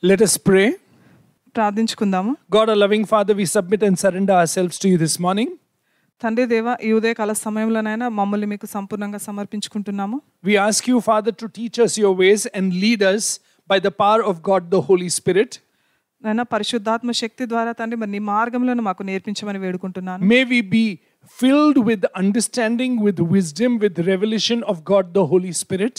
Let us pray. ప్రార్థించుకుందాము. God, our loving Father, we submit and surrender ourselves to you this morning. తండ్రి దేవ, ఈ ఉదయకాల సమయంలోనైనా మమ్మల్ని మీకు సంపూర్ణంగా సమర్పించుకుంటున్నాము. We ask you, Father, to teach us your ways and lead us by the power of God, the Holy Spirit. నైనా పరిశుద్ధాత్మ శక్తి ద్వారా తండ్రి మరి నీ మార్గంలోనే మాకు నేర్పించమని వేడుకుంటున్నాను. May we be filled with understanding, with wisdom, with revelation of God, the Holy Spirit.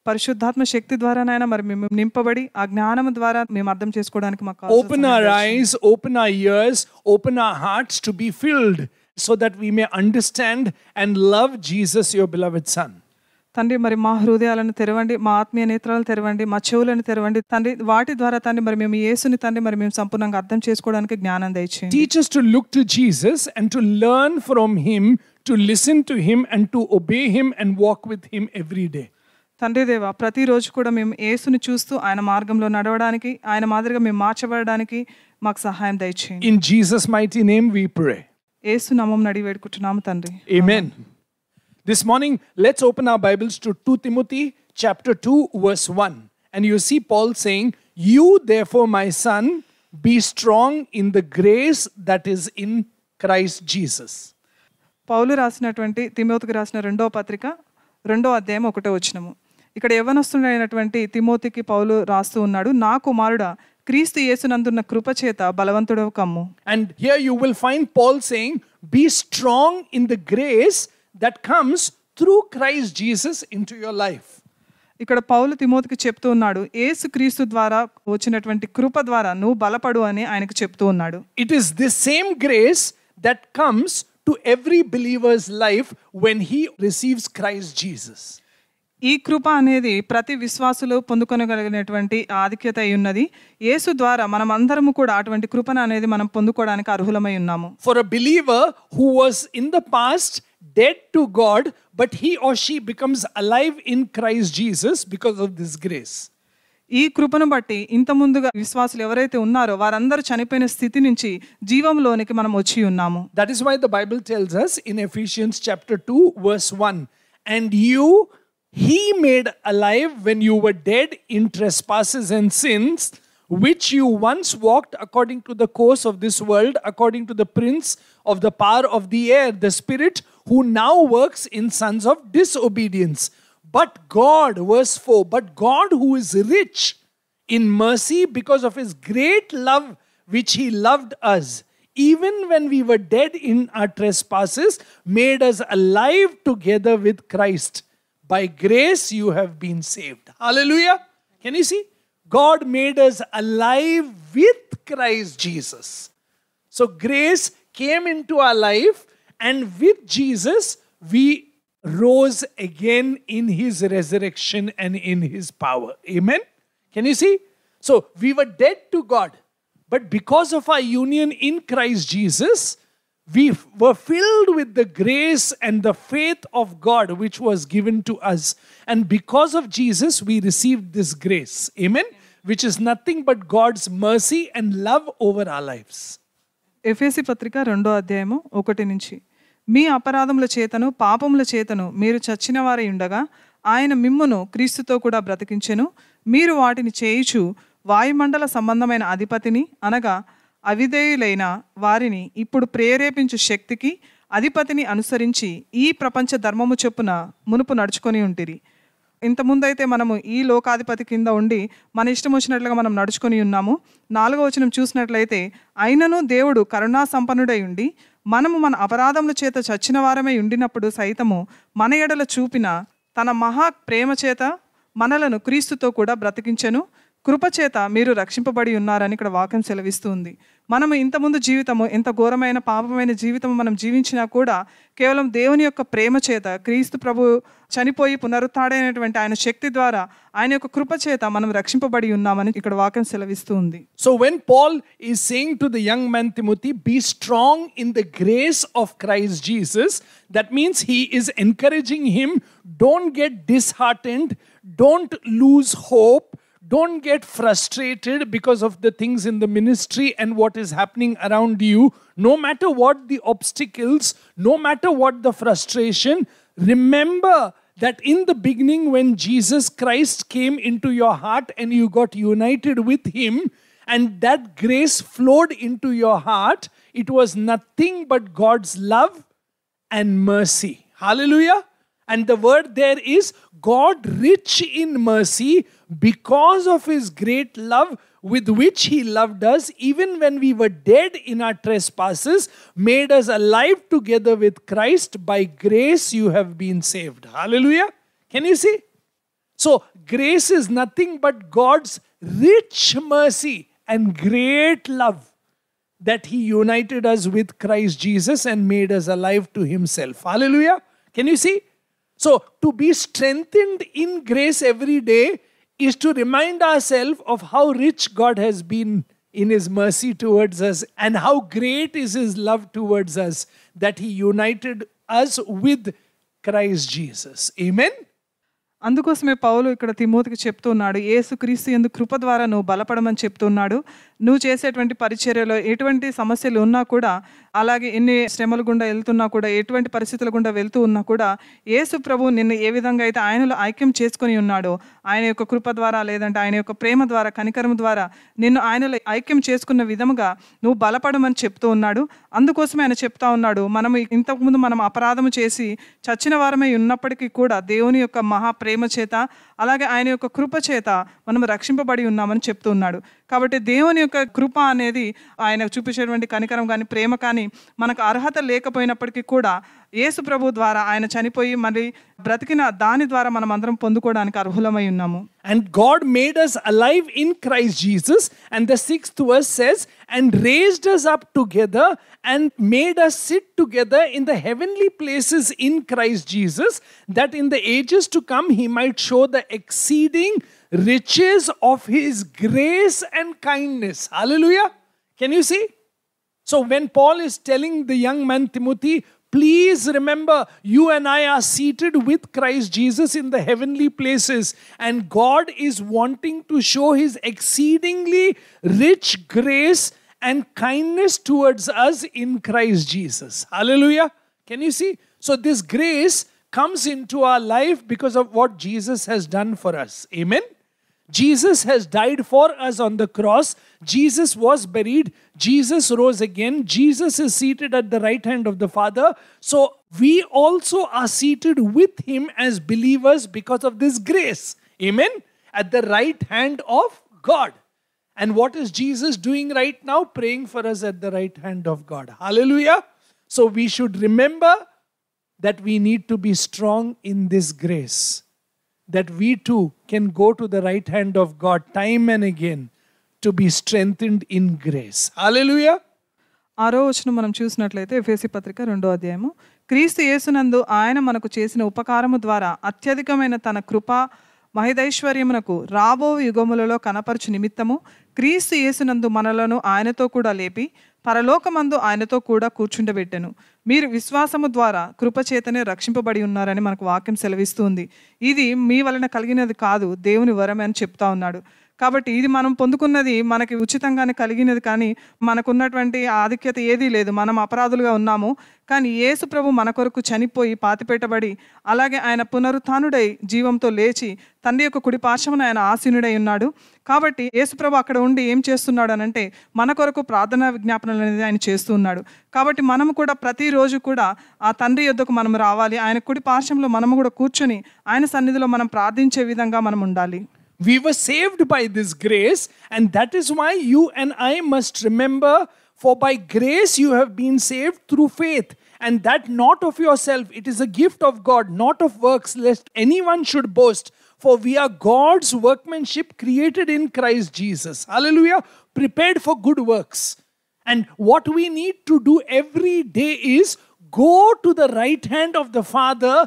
పరిశుద్ధాత్మ శక్తి ద్వారానైనా మరి మేము నింపబడి ఆ జ్ఞానం ద్వారా మేము అర్థం చేసుకోవడానికి మాకు Open our eyes, open our ears, open our hearts to be filled so that we may understand and love Jesus, your beloved Son. తండ్రి మరి మా హృదయాలను తెరవండి, మా ఆత్మీయ నేత్రాలను తెరవండి, మా చెవులను తెరవండి తండ్రి. వాటి ద్వారా తండ్రి మరి మేము యేసుని తండ్రి మరి మేము సంపూర్ణంగా అర్థం చేసుకోవడానికి జ్ఞానం దయచేయండి. Teach us to look to Jesus and to learn from him, to listen to him and to obey him and walk with him every day. తండ్రి దేవ, ప్రతిరోజు కూడా మేము యేసుని చూస్తూ ఆయన మార్గంలో నడవడానికి, ఆయన మాదిరిగా మేము మార్చబడడానికి మాకు సహాయం దయచేయండి. In Jesus' mighty name we pray. యేసు నామమున అడిగి వేడుకుంటున్నాము తండ్రి. Amen. This morning, let's open our Bibles to 2 Timothy chapter 2 verse 1. And you see Paul saying, "You therefore, my son, be strong in the grace that is in Christ Jesus." పౌలు రాసినటువంటి తిమోతికి రాసిన రెండవ పత్రిక 2వ అధ్యాయం 1వ వచనము. ఇక్కడ యవ్వనస్తుడైనటువంటి తిమోతికి పౌలు రాస్తూ ఉన్నాడు, నా కుమారుడా, క్రీస్తు యేసునందున్న కృపచేత బలవంతుడవు కమ్ము. And here you will find Paul saying, "Be strong in the grace that comes through Christ Jesus into your life." ఇక్కడ పౌలు తిమోతికి చెప్తూ ఉన్నాడు, యేసు క్రీస్తు ద్వారా వచ్చినటువంటి కృప ద్వారా నువ్వు బలపడు అని ఆయనకు చెప్తూ ఉన్నాడు. It is this same grace that comes to every believer's life when he receives Christ Jesus. ఈ కృప అనేది ప్రతి విశ్వాసులు పొందుకొనగలిగినటువంటి ఆధిక్యత అయి ఉన్నది. యేసు ద్వారా మనం అందరము కూడా అటువంటి కృపను అనేది మనం పొందుకోవడానికి అర్హులమై ఉన్నాము. For a believer who was in the past dead to God, but he or she becomes alive in Christ Jesus because of this grace. ఈ కృపను బట్టి ఇంత ముందుగా విశ్వాసులు ఎవరైతే ఉన్నారో వారందరూ చనిపోయిన స్థితి నుంచి జీవంలోనికి మనం వచ్చి ఉన్నాము. That is why the Bible tells us in Ephesians chapter 2 verse 1, "And you he made alive when you were dead in trespasses and sins, which you once walked according to the course of this world, according to the prince of the power of the air, the spirit who now works in sons of disobedience. But God," verse 4, "but God who is rich in mercy because of his great love which he loved us, even when we were dead in our trespasses, made us alive together with Christ. By grace you have been saved." Hallelujah. Can you see? God made us alive with Christ Jesus. So grace came into our life, and with Jesus we rose again in his resurrection and in his power. Amen. Can you see? So we were dead to God, but because of our union in Christ Jesus, we were filled with the grace and the faith of God which was given to us. And because of Jesus, we received this grace. Amen. Which is nothing but God's mercy and love over our lives. ఎఫెసీ పత్రిక 2వ అధ్యాయము 1 నుంచి, మీ అపరాధముల చేతను పాపముల చేతను మీరు చచ్చిన వారై ఉండగా ఆయన మిమ్మును క్రీస్తుతో కూడా బ్రతికించెను. మీరు వాటిని చేయుచు వాయుమండల సంబంధమైన అధిపతిని అనగా అవిధేయులైన వారిని ఇప్పుడు ప్రేరేపించు శక్తికి అధిపతిని అనుసరించి ఈ ప్రపంచ ధర్మము చొప్పున మునుపు నడుచుకొని ఉంటిరి. ఇంతకుముందైతే మనము ఈ లోకాధిపతి కింద ఉండి మన ఇష్టం వచ్చినట్లుగా మనం నడుచుకొని ఉన్నాము. 4వ వచనం చూసినట్లయితే, అయినను దేవుడు కరుణా సంపన్నుడై ఉండి మనము మన అపరాధముల చేత చచ్చిన వారమై ఉండినప్పుడు సైతము మన ఎడల చూపిన తన మహా ప్రేమ చేత మనలను క్రీస్తుతో కూడా బ్రతికించెను. కృపచేత మీరు రక్షింపబడి ఉన్నారని ఇక్కడ వాక్యం సెలవిస్తుంది. మనము ఇంతకుముందు జీవితము ఎంత ఘోరమైన పాపమైన జీవితం మనం జీవించినా కూడా కేవలం దేవుని యొక్క ప్రేమ చేత, క్రీస్తు ప్రభు చనిపోయి పునరుత్థాడైనటువంటి ఆయన శక్తి ద్వారా, ఆయన యొక్క కృప చేత మనం రక్షింపబడి ఉన్నామని ఇక్కడ వాక్యం సెలవిస్తుంది. So when Paul is saying to the young man Timothy, "Be strong in the grace of Christ Jesus," that means he is encouraging him, don't get disheartened, don't lose hope, don't get frustrated because of the things in the ministry and what is happening around you. No matter what the obstacles, no matter what the frustration, remember that in the beginning, when Jesus Christ came into your heart and you got united with Him, and that grace flowed into your heart, it was nothing but God's love and mercy. Hallelujah. And the word there is God rich in mercy because of His great love with which He loved us, even when we were dead in our trespasses, made us alive together with Christ. By grace you have been saved. Hallelujah. Can you see? So grace is nothing but God's rich mercy and great love, that He united us with Christ Jesus and made us alive to Himself. Hallelujah. Can you see? So to be strengthened in grace every day is to remind ourselves of how rich God has been in His mercy towards us and how great is His love towards us, that He united us with Christ Jesus. Amen. అందుకోసమే పౌలు ఇక్కడ తిమోతికి చెప్తున్నాడు, యేసుక్రీస్తు యందు కృప ద్వారా నువ్వు బలపడమని చెప్తున్నాడు. నువ్వు చేసేటువంటి పరిచర్యలో ఎటువంటి సమస్యలు ఉన్నా కూడా, అలాగే ఎన్ని శ్రమల గుండా వెళ్తున్నా కూడా, ఎటువంటి పరిస్థితుల గుండా వెళ్తూ ఉన్నా కూడా, యేసు ప్రభు నిన్ను ఏ విధంగా అయితే ఆయనలో ఐక్యం చేసుకొని ఉన్నాడో, ఆయన యొక్క కృప ద్వారా, లేదంటే ఆయన యొక్క ప్రేమ ద్వారా, కనికరం ద్వారా నిన్ను ఆయనలో ఐక్యం చేసుకున్న విధముగా నువ్వు బలపడమని చెప్తూ ఉన్నాడు. అందుకోసమే ఆయన చెప్తా ఉన్నాడు, మనం ఇంతకుముందు మనం అపరాధము చేసి చచ్చిన వారమై ఉన్నప్పటికీ కూడా దేవుని యొక్క మహా ప్రేమ చేత, అలాగే ఆయన యొక్క కృప చేత మనం రక్షింపబడి ఉన్నామని చెప్తూ ఉన్నాడు. కాబట్టి దేవుని యొక్క కృప అనేది, ఆయన చూపించేటువంటి కనికరం కానీ ప్రేమ కానీ మనకు అర్హత లేకపోయినప్పటికీ కూడా యేసు ప్రభు ద్వారా ఆయన చనిపోయి మరి బ్రతికిన దాని ద్వారా మనం అందరం పొందుకోవడానికి అర్హులమై ఉన్నాము. And God made us alive in Christ Jesus. And the 6th verse says, and raised us up together and made us sit together in the heavenly places in Christ Jesus, that in the ages to come He might show the exceeding riches of His grace and kindness. Hallelujah. Can you see? So when Paul is telling the young man Timothy, please remember, you and I are seated with Christ Jesus in the heavenly places, and God is wanting to show His exceedingly rich grace and kindness towards us in Christ Jesus. Hallelujah. Can you see? So this grace comes into our life because of what Jesus has done for us. Amen. Jesus has died for us on the cross. Jesus was buried. Jesus rose again. Jesus is seated at the right hand of the Father. So we also are seated with Him as believers because of this grace. Amen. At the right hand of God. And what is Jesus doing right now? Praying for us at the right hand of God. Hallelujah. So we should remember that we need to be strong in this grace, that we too can go to the right hand of God time and again to be strengthened in grace. Hallelujah. 6వ వచనం మనం చూసినట్లయితే ఎఫెసీ పత్రిక 2వ అధ్యాయము, క్రీస్తు యేసునందు ఆయన మనకు చేసిన ఉపకారము ద్వారా అత్యధికమైన తన కృప మహిదైశ్వర్యమునకు రాబో యుగములలో కనపరచు నిమిత్తము క్రీస్తు యేసునందు మనలను ఆయనతో కూడా లేపి పరలోకమందు ఆయనతో కూడా కూర్చుండబెట్టెను. మీరు విశ్వాసము ద్వారా కృపచేతనే రక్షింపబడి ఉన్నారని మనకు వాక్యం సెలవిస్తుంది. ఇది మీ వలన కలిగినది కాదు, దేవుని వరమే అని చెప్తా ఉన్నాడు. కాబట్టి ఇది మనం పొందుకున్నది మనకి ఉచితంగానే కలిగినది, కానీ మనకున్నటువంటి ఆధిక్యత ఏదీ లేదు. మనం అపరాధులుగా ఉన్నాము, కానీ యేసు ప్రభు మన కొరకు చనిపోయి పాతిపెట్టబడి, అలాగే ఆయన పునరుత్థానుడై జీవంతో లేచి తండ్రి యొక్క కుడి పార్శ్వమున ఆయన ఆసీనుడై ఉన్నాడు. కాబట్టి యేసు ప్రభు అక్కడ ఉండి ఏం చేస్తున్నాడు అనంటే మన కొరకు ప్రార్థనా విజ్ఞాపనలు అనేది ఆయన చేస్తూ ఉన్నాడు. కాబట్టి మనము కూడా ప్రతిరోజు కూడా ఆ తండ్రి యొద్దకు మనం రావాలి. ఆయన కుడి పార్శ్వంలో మనము కూడా కూర్చొని ఆయన సన్నిధిలో మనం ప్రార్థించే విధంగా మనం ఉండాలి. We were saved by this grace, and that is why you and I must remember, for by grace you have been saved through faith, and that not of yourself, it is a gift of God, not of works, lest anyone should boast. For we are God's workmanship, created in Christ Jesus. Hallelujah. Prepared for good works. And what we need to do every day is go to the right hand of the Father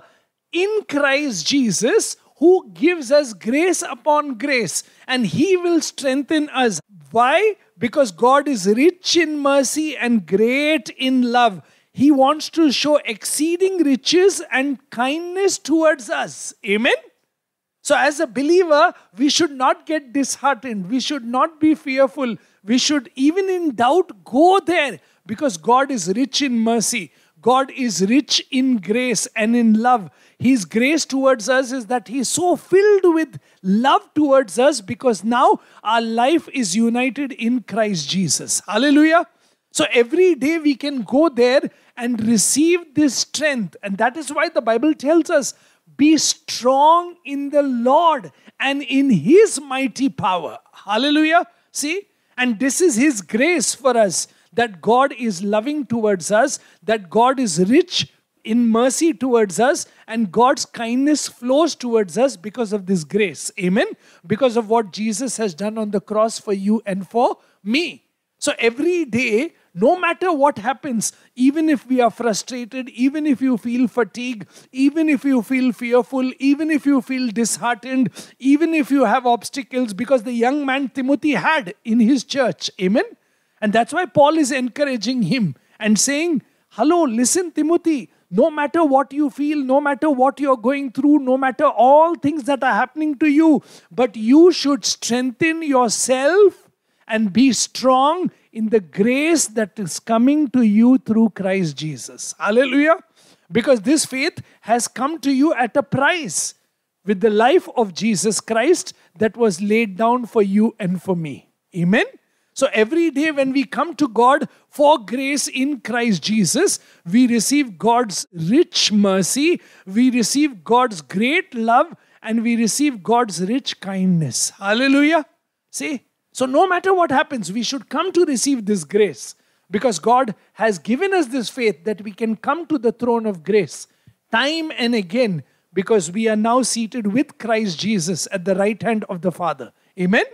in Christ Jesus, who gives us grace upon grace, and He will strengthen us. Why? Because God is rich in mercy and great in love. He wants to show exceeding riches and kindness towards us. Amen? So as a believer, we should not get disheartened. We should not be fearful. We should, even in doubt, go there, because God is rich in mercy. God is rich in grace and in love. His grace towards us is that He is so filled with love towards us because now our life is united in Christ Jesus. Hallelujah. So every day we can go there and receive this strength. And that is why the Bible tells us, be strong in the Lord and in His mighty power. Hallelujah. See? And this is His grace for us, that God is loving towards us, that God is rich in mercy towards us, and God's kindness flows towards us because of this grace. Amen? Because of what Jesus has done on the cross for you and for me. So every day, no matter what happens, even if we are frustrated, even if you feel fatigue, even if you feel fearful, even if you feel disheartened, even if you have obstacles, because the young man Timothy had in his church. Amen? And that's why Paul is encouraging him and saying, hello, listen, Timothy, no matter what you feel, no matter what you're going through, no matter all things that are happening to you, but you should strengthen yourself and be strong in the grace that is coming to you through Christ Jesus. Hallelujah. Because this faith has come to you at a price with the life of Jesus Christ that was laid down for you and for me. Amen. So every day when we come to God for grace in Christ Jesus, we receive God's rich mercy, we receive God's great love, and we receive God's rich kindness. Hallelujah. See? So no matter what happens, we should come to receive this grace, because God has given us this faith that we can come to the throne of grace time and again, because we are now seated with Christ Jesus at the right hand of the Father. Amen?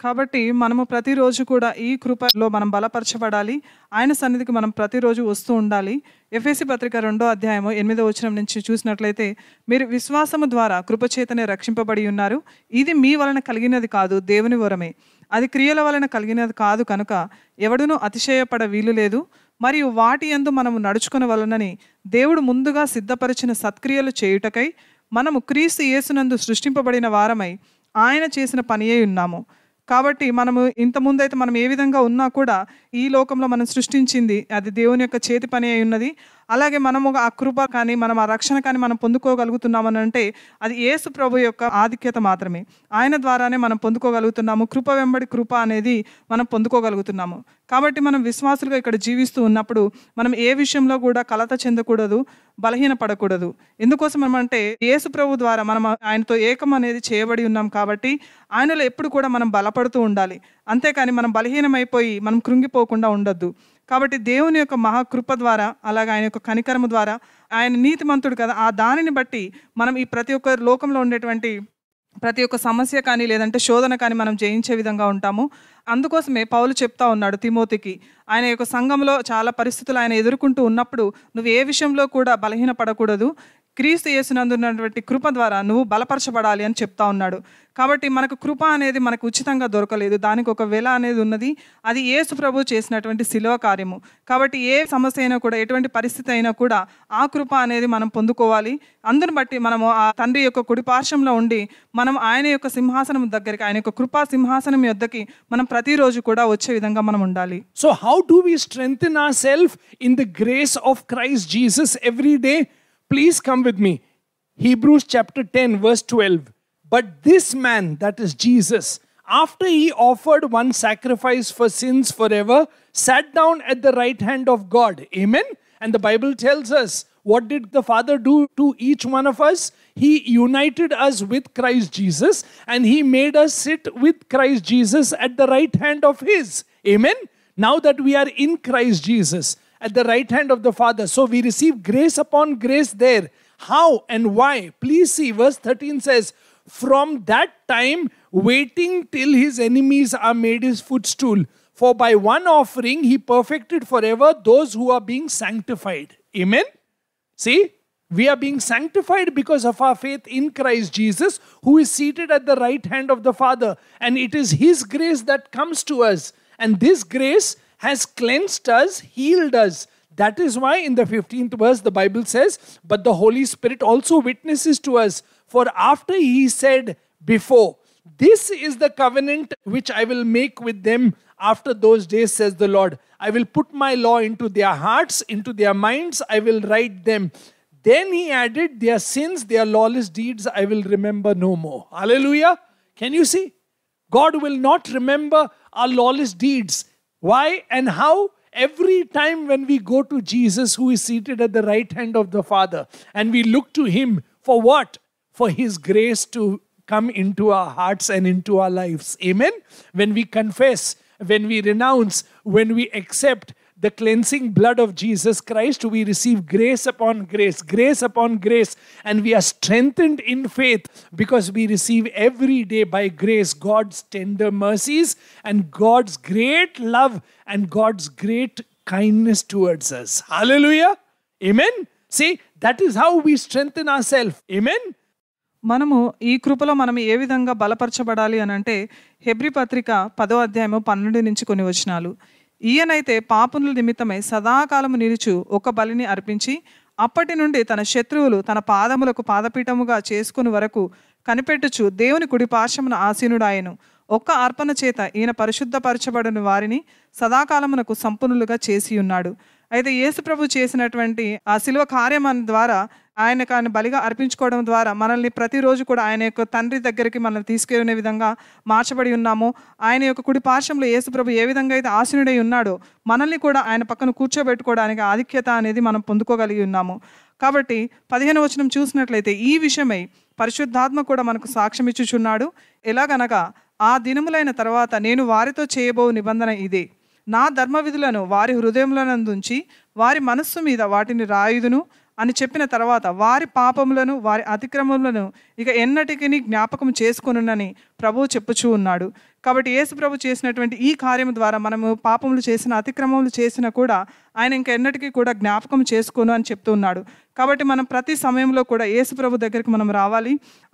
కాబట్టి మనము ప్రతిరోజు కూడా ఈ కృపలో మనం బలపరచబడాలి. ఆయన సన్నిధికి మనం ప్రతిరోజు వస్తూ ఉండాలి. ఎఫెసీ పత్రిక 2వ అధ్యాయము 8వ వచనం నుంచి చూసినట్లయితే, మీరు విశ్వాసము ద్వారా కృపచేతనే రక్షింపబడి ఉన్నారు. ఇది మీ వలన కలిగినది కాదు, దేవుని వరమే. అది క్రియల వలన కలిగినది కాదు కనుక ఎవడునూ అతిశయపడ వీలు లేదు. మరియు వాటి యందు మనము నడుచుకొనవలెనని దేవుడు ముందుగా సిద్ధపరిచిన సత్క్రియలు చేయుటకై మనము క్రీస్తు యేసునందు సృష్టింపబడిన వారమై ఆయన చేసిన పనియే ఉన్నాము. కాబట్టి మనము ఇంతకుముందైతే మనం ఏ విధంగా ఉన్నా కూడా ఈ లోకంలో మనం సృష్టించింది అది దేవుని యొక్క చేతి పని అయి ఉన్నది. అలాగే మనము ఆ కృప కానీ మనం ఆ రక్షణ కానీ మనం పొందుకోగలుగుతున్నామని అంటే అది యేసు ప్రభు యొక్క ఆధిక్యత మాత్రమే. ఆయన ద్వారానే మనం పొందుకోగలుగుతున్నాము. కృప వెంబడి కృప అనేది మనం పొందుకోగలుగుతున్నాము. కాబట్టి మనం విశ్వాసులుగా ఇక్కడ జీవిస్తూ ఉన్నప్పుడు మనం ఏ విషయంలో కూడా కలత చెందకూడదు, బలహీన పడకూడదు. ఎందుకోసం అంటే యేసు ప్రభు ద్వారా మనం ఆయనతో ఏకం అనేది చేయబడి ఉన్నాం. కాబట్టి ఆయనలో ఎప్పుడు కూడా మనం బలపడుతూ ఉండాలి. అంతేకాని మనం బలహీనమైపోయి మనం కృంగిపోకుండా ఉండొద్దు. కాబట్టి దేవుని యొక్క మహాకృప ద్వారా, అలాగే ఆయన యొక్క కనికరము ద్వారా, ఆయన నీతిమంతుడు కదా, ఆ దానిని బట్టి మనం ఈ ప్రతి ఒక్క లోకంలో ఉండేటువంటి ప్రతి ఒక్క సమస్య కానీ లేదంటే శోధన కానీ మనం జయించే విధంగా ఉంటాము. అందుకోసమే పౌలు చెప్తా ఉన్నాడు తిమోతికి, ఆయన యొక్క సంఘంలో చాలా పరిస్థితులు ఆయన ఎదుర్కొంటూ ఉన్నప్పుడు నువ్వు ఏ విషయంలో కూడా బలహీన పడకూడదు, క్రీస్తు యేసునందున్నటువంటి కృప ద్వారా నువ్వు బలపరచబడాలి అని చెప్తా ఉన్నాడు. కాబట్టి మనకు కృప అనేది మనకు ఉచితంగా దొరకలేదు, దానికి ఒక వెల అనేది ఉన్నది. అది యేసు ప్రభు చేసినటువంటి శిలువ కార్యము. కాబట్టి ఏ సమస్య అయినా కూడా, ఎటువంటి పరిస్థితి అయినా కూడా ఆ కృప అనేది మనం పొందుకోవాలి. అందుని బట్టి మనము ఆ తండ్రి యొక్క కుడి పార్శ్వంలో ఉండి మనం ఆయన యొక్క సింహాసనం దగ్గరికి, ఆయన యొక్క కృపా సింహాసనం యొద్దకి మనం ప్రతిరోజు కూడా వచ్చే విధంగా మనం ఉండాలి. So how do we strengthen ourselves in the grace of Christ Jesus every day? Please come with me. Hebrews chapter 10 verse 12. But this man, that is Jesus, after he offered one sacrifice for sins forever, sat down at the right hand of God. Amen? And the Bible tells us, what did the Father do to each one of us? He united us with Christ Jesus, and he made us sit with Christ Jesus at the right hand of his. Amen? Now that we are in Christ Jesus, at the right hand of the Father. So we receive grace upon grace there. How and why? Please see, verse 13 says, from that time, waiting till his enemies are made his footstool. For by one offering, he perfected forever those who are being sanctified. Amen? See? We are being sanctified because of our faith in Christ Jesus, who is seated at the right hand of the Father. And it is his grace that comes to us. And this grace has cleansed us, healed us. That is why in the 15th verse the Bible says, but the Holy Spirit also witnesses to us. For after he said before, This is the covenant which I will make with them after those days, says the Lord. I will put my law into their hearts, into their minds, I will write them. Then he added, their sins, their lawless deeds, I will remember no more. Hallelujah. Can you see? God will not remember our lawless deeds. Why and how? Every time when we go to Jesus, who is seated at the right hand of the Father, and we look to him for what? For his grace to come into our hearts and into our lives. Amen? When we confess, when we renounce, when we accept the cleansing blood of Jesus Christ, we receive grace upon grace, grace upon grace, and we are strengthened in faith because we receive every day by grace God's tender mercies and God's great love and God's great kindness towards us. Hallelujah. Amen. See, that is how we strengthen ourselves. Amen. మనము ఈ కృపలో మనం ఏ విధంగా బలపరచబడాలి అని అంటే Hebrew పత్రిక 10వ అధ్యాయము 12 నుంచి కొన్ని వచనాలు. ఈయనైతే పాపుల నిమిత్తమై సదాకాలము నిలుచు ఒక బలిని అర్పించి అప్పటి నుండి తన శత్రువులు తన పాదములకు పాదపీఠముగా చేసుకుని వరకు కనిపెట్టుచు దేవుని కుడి పార్శ్వమున ఆసీనుడాయను. ఒక్క అర్పణ చేత ఈయన పరిశుద్ధపరచబడిన వారిని సదాకాలమునకు సంపన్నులుగా చేసి ఉన్నాడు. అయితే యేసు ప్రభు చేసినటువంటి ఆ శిలువ కార్యం ద్వారా ఆయనకు ఆయన బలిగా అర్పించుకోవడం ద్వారా మనల్ని ప్రతిరోజు కూడా ఆయన యొక్క తండ్రి దగ్గరికి మనల్ని తీసుకెళ్లే విధంగా మార్చబడి ఉన్నాము. ఆయన యొక్క కుడి పార్శ్వంలో యేసు ప్రభు ఏ విధంగా అయితే ఆసీనుడై ఉన్నాడో మనల్ని కూడా ఆయన పక్కన కూర్చోబెట్టుకోవడానికి ఆధిక్యత అనేది మనం పొందుకోగలిగి ఉన్నాము. కాబట్టి 15వ వచనం చూసినట్లయితే ఈ విషయమై పరిశుద్ధాత్మ కూడా మనకు సాక్ష్యం ఇచ్చుచున్నాడు. ఎలాగనగా ఆ దినములైన తర్వాత నేను వారితో చేయబో నిబంధన ఇదే, నా ధర్మ విధులను వారి హృదయములనందుంచి వారి మనస్సు మీద వాటిని రాయుదును అని చెప్పిన తర్వాత వారి పాపములను వారి అతిక్రమములను ఇక ఎన్నటికీ జ్ఞాపకం చేసుకొనునని ప్రభువు చెప్పుచూ ఉన్నాడు. కాబట్టి యేసు ప్రభు చేసినటువంటి ఈ కార్యం ద్వారా మనము పాపములు చేసిన అతిక్రమములు చేసినా కూడా ఆయన ఇంక ఎన్నటికీ కూడా జ్ఞాపకం చేసుకోను అని చెప్తూ ఉన్నాడు. కాబట్టి మనం ప్రతి సమయంలో కూడా యేసు ప్రభు దగ్గరికి మనం రావాలి,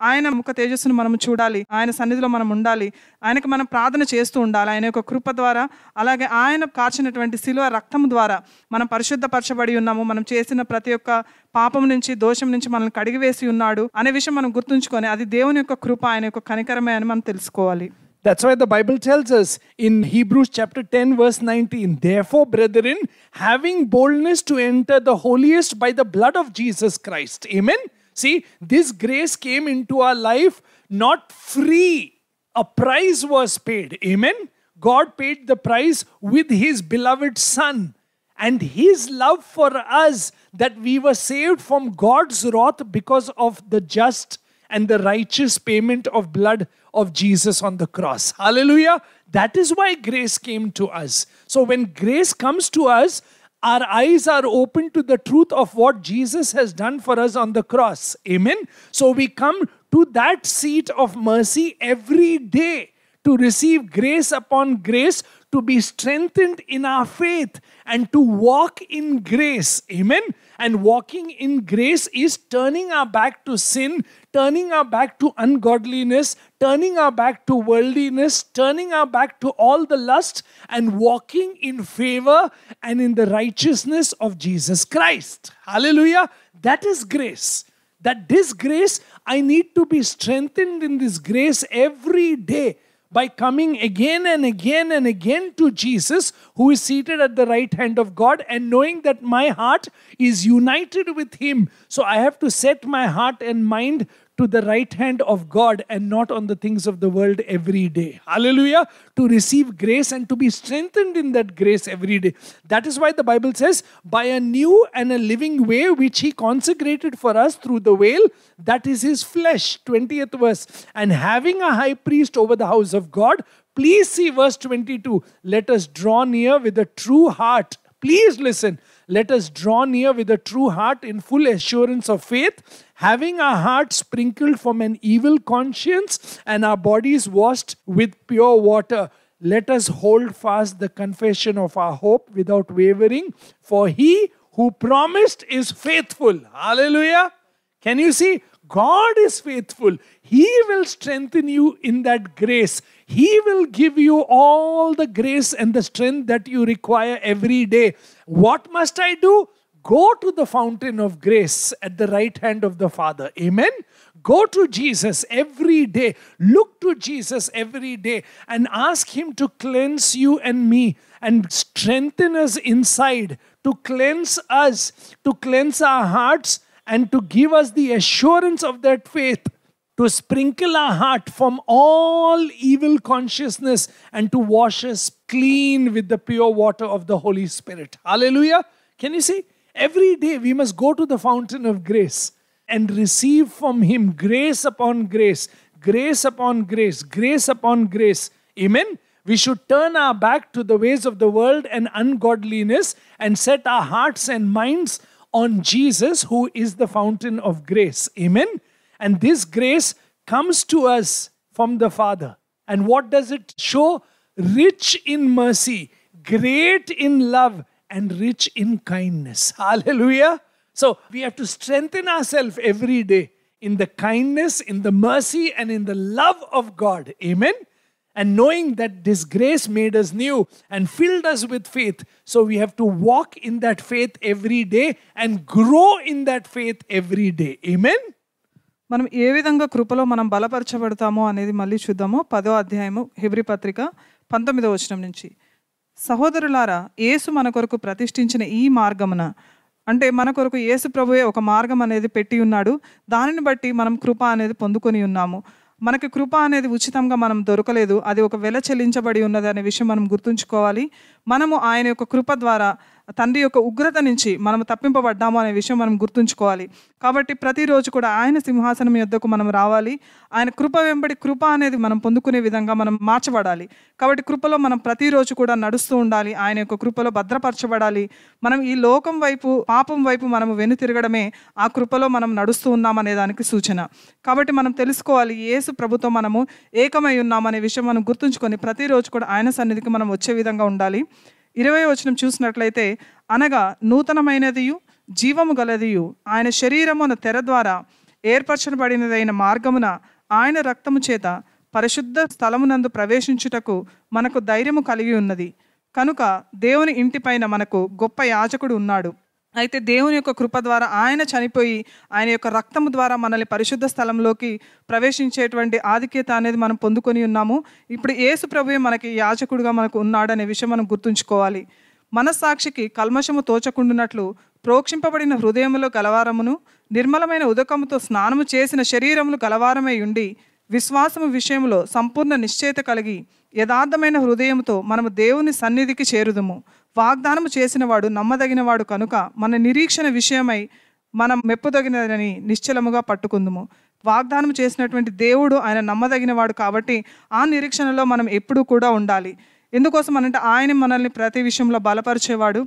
ఆయన ముఖ తేజస్సును మనం చూడాలి, ఆయన సన్నిధిలో మనం ఉండాలి, ఆయనకు మనం ప్రార్థన చేస్తూ ఉండాలి. ఆయన యొక్క కృప ద్వారా అలాగే ఆయన కార్చినటువంటి శిలువ రక్తం ద్వారా మనం పరిశుద్ధపరచబడి ఉన్నాము. మనం చేసిన ప్రతి ఒక్క పాపం నుంచి దోషం నుంచి మనల్ని కడిగివేసి ఉన్నాడు అనే విషయం మనం గుర్తుంచుకొని అది దేవుని యొక్క కృప, ఆయన యొక్క కనికరమే అని మనం తెలుసుకోవాలి. That's why the Bible tells us in Hebrews chapter 10 verse 19, therefore brethren, having boldness to enter the holiest by the blood of Jesus Christ. Amen. See, this grace came into our life not free. A price was paid. Amen. God paid the price with his beloved son. And his love for us, that we were saved from God's wrath because of the just and the righteous payment of blood of Jesus on the cross. Hallelujah. That is why grace came to us. So when grace comes to us, our eyes are open to the truth of what Jesus has done for us on the cross. Amen. So we come to that seat of mercy every day to receive grace upon grace, to be strengthened in our faith and to walk in grace. Amen. And walking in grace is turning our back to sin, turning our back to ungodliness, turning our back to worldliness, turning our back to all the lust and walking in favor and in the righteousness of Jesus Christ. Hallelujah. That is grace. That this grace, I need to be strengthened in this grace every day by coming again and again and again to Jesus, who is seated at the right hand of God, and knowing that my heart is united with him. So I have to set my heart and mind to the right hand of God and not on the things of the world every day. Hallelujah. To receive grace and to be strengthened in that grace every day. That is why the Bible says, by a new and a living way which he consecrated for us through the veil, that is his flesh. 20th verse. And having a high priest over the house of God, please see verse 22. Let us draw near with a true heart. Please listen. Let us draw near with a true heart in full assurance of faith, having our hearts sprinkled from an evil conscience and our bodies washed with pure water. Let us hold fast the confession of our hope without wavering, for he who promised is faithful. Hallelujah. Can you see? God is faithful. He will strengthen you in that grace. He will give you all the grace and the strength that you require every day. What must I do? Go to the fountain of grace at the right hand of the Father. Amen. Go to Jesus every day. Look to Jesus every day and ask Him to cleanse you and me and strengthen us inside, to cleanse us, to cleanse our hearts, and to give us the assurance of that faith, to sprinkle our heart from all evil consciousness and to wash us clean with the pure water of the Holy Spirit. Hallelujah. Can you see? Every day we must go to the fountain of grace and receive from Him grace upon grace, grace upon grace, grace upon grace. Amen. We should turn our back to the ways of the world and ungodliness and set our hearts and minds on Jesus, who is the fountain of grace. Amen. And this grace comes to us from the Father. And what does it show? Rich in mercy, great in love, and rich in kindness. Hallelujah. So we have to strengthen ourselves every day in the kindness, in the mercy, and in the love of God. Amen. And knowing that this grace made us new and filled us with faith. So we have to walk in that faith every day and grow in that faith every day. Amen. మనం ఏ విధంగా కృపలో మనం బలపరచబడతామో అనేది మళ్ళీ చూద్దాము. 10వ అధ్యాయము Hebrew పత్రిక 19వ వచనం నుంచి. సహోదరులారా, యేసు మన కొరకు ప్రతిష్ఠించిన ఈ మార్గమున, అంటే మన కొరకు యేసు ప్రభువే ఒక మార్గం అనేది పెట్టి ఉన్నాడు. దానిని బట్టి మనం కృప అనేది పొందుకొని ఉన్నాము. మనకి కృప అనేది ఉచితంగా మనం దొరకలేదు, అది ఒక వెల చెల్లించబడి ఉన్నది అనే విషయం మనం గుర్తుంచుకోవాలి. మనము ఆయన యొక్క కృప ద్వారా తండ్రి యొక్క ఉగ్రత నుంచి మనం తప్పింపబడ్డాము అనే విషయం మనం గుర్తుంచుకోవాలి. కాబట్టి ప్రతిరోజు కూడా ఆయన సింహాసనం యొద్దకు మనం రావాలి. ఆయన కృప వెంబడి కృప అనేది మనం పొందుకునే విధంగా మనం మార్చబడాలి. కాబట్టి కృపలో మనం ప్రతిరోజు కూడా నడుస్తూ ఉండాలి. ఆయన యొక్క కృపలో భద్రపరచబడాలి. మనం ఈ లోకం వైపు, పాపం వైపు మనము వెనుతిరగడమే ఆ కృపలో మనం నడుస్తూ ఉన్నామనే దానికి సూచన. కాబట్టి మనం తెలుసుకోవాలి, యేసు ప్రభుతో మనము ఏకమై ఉన్నామనే విషయం మనం గుర్తుంచుకొని ప్రతిరోజు కూడా ఆయన సన్నిధికి మనం వచ్చే విధంగా ఉండాలి. 20వ వచనం చూసినట్లయితే, అనగా నూతనమైనదియు జీవము గలదియు ఆయన శరీరమున తెర ద్వారా ఏర్పరచబడినదైన మార్గమున ఆయన రక్తము చేత పరిశుద్ధ స్థలమునందు ప్రవేశించుటకు మనకు ధైర్యము కలిగి ఉన్నది. కనుక దేవుని ఇంటిపైన మనకు గొప్ప యాజకుడు ఉన్నాడు. అయితే దేవుని యొక్క కృప ద్వారా ఆయన చనిపోయి ఆయన యొక్క రక్తము ద్వారా మనల్ని పరిశుద్ధ స్థలంలోకి ప్రవేశించేటువంటి ఆధిక్యత అనేది మనం పొందుకొని ఉన్నాము. ఇప్పుడు యేసు ప్రభువే మనకి యాజకుడుగా మనకు ఉన్నాడనే విషయం మనం గుర్తుంచుకోవాలి. మనస్సాక్షికి కల్మషము తోచకుండునట్లు ప్రోక్షింపబడిన హృదయములో గలవారమును, నిర్మలమైన ఉదకముతో స్నానము చేసిన శరీరములు గలవారమై ఉండి, విశ్వాసము విషయంలో సంపూర్ణ నిశ్చయత కలిగి యథార్థమైన హృదయముతో మనము దేవుని సన్నిధికి చేరుదుము. వాగ్దానము చేసినవాడు నమ్మదగినవాడు కనుక మన నిరీక్షణ విషయమై మనం మెప్పుదగినదని నిశ్చలముగా పట్టుకుందుము. వాగ్దానం చేసినటువంటి దేవుడు ఆయన నమ్మదగినవాడు కాబట్టి ఆ నిరీక్షణలో మనం ఎప్పుడూ కూడా ఉండాలి. ఎందుకోసం అనంటే ఆయన మనల్ని ప్రతి విషయంలో బలపరిచేవాడు,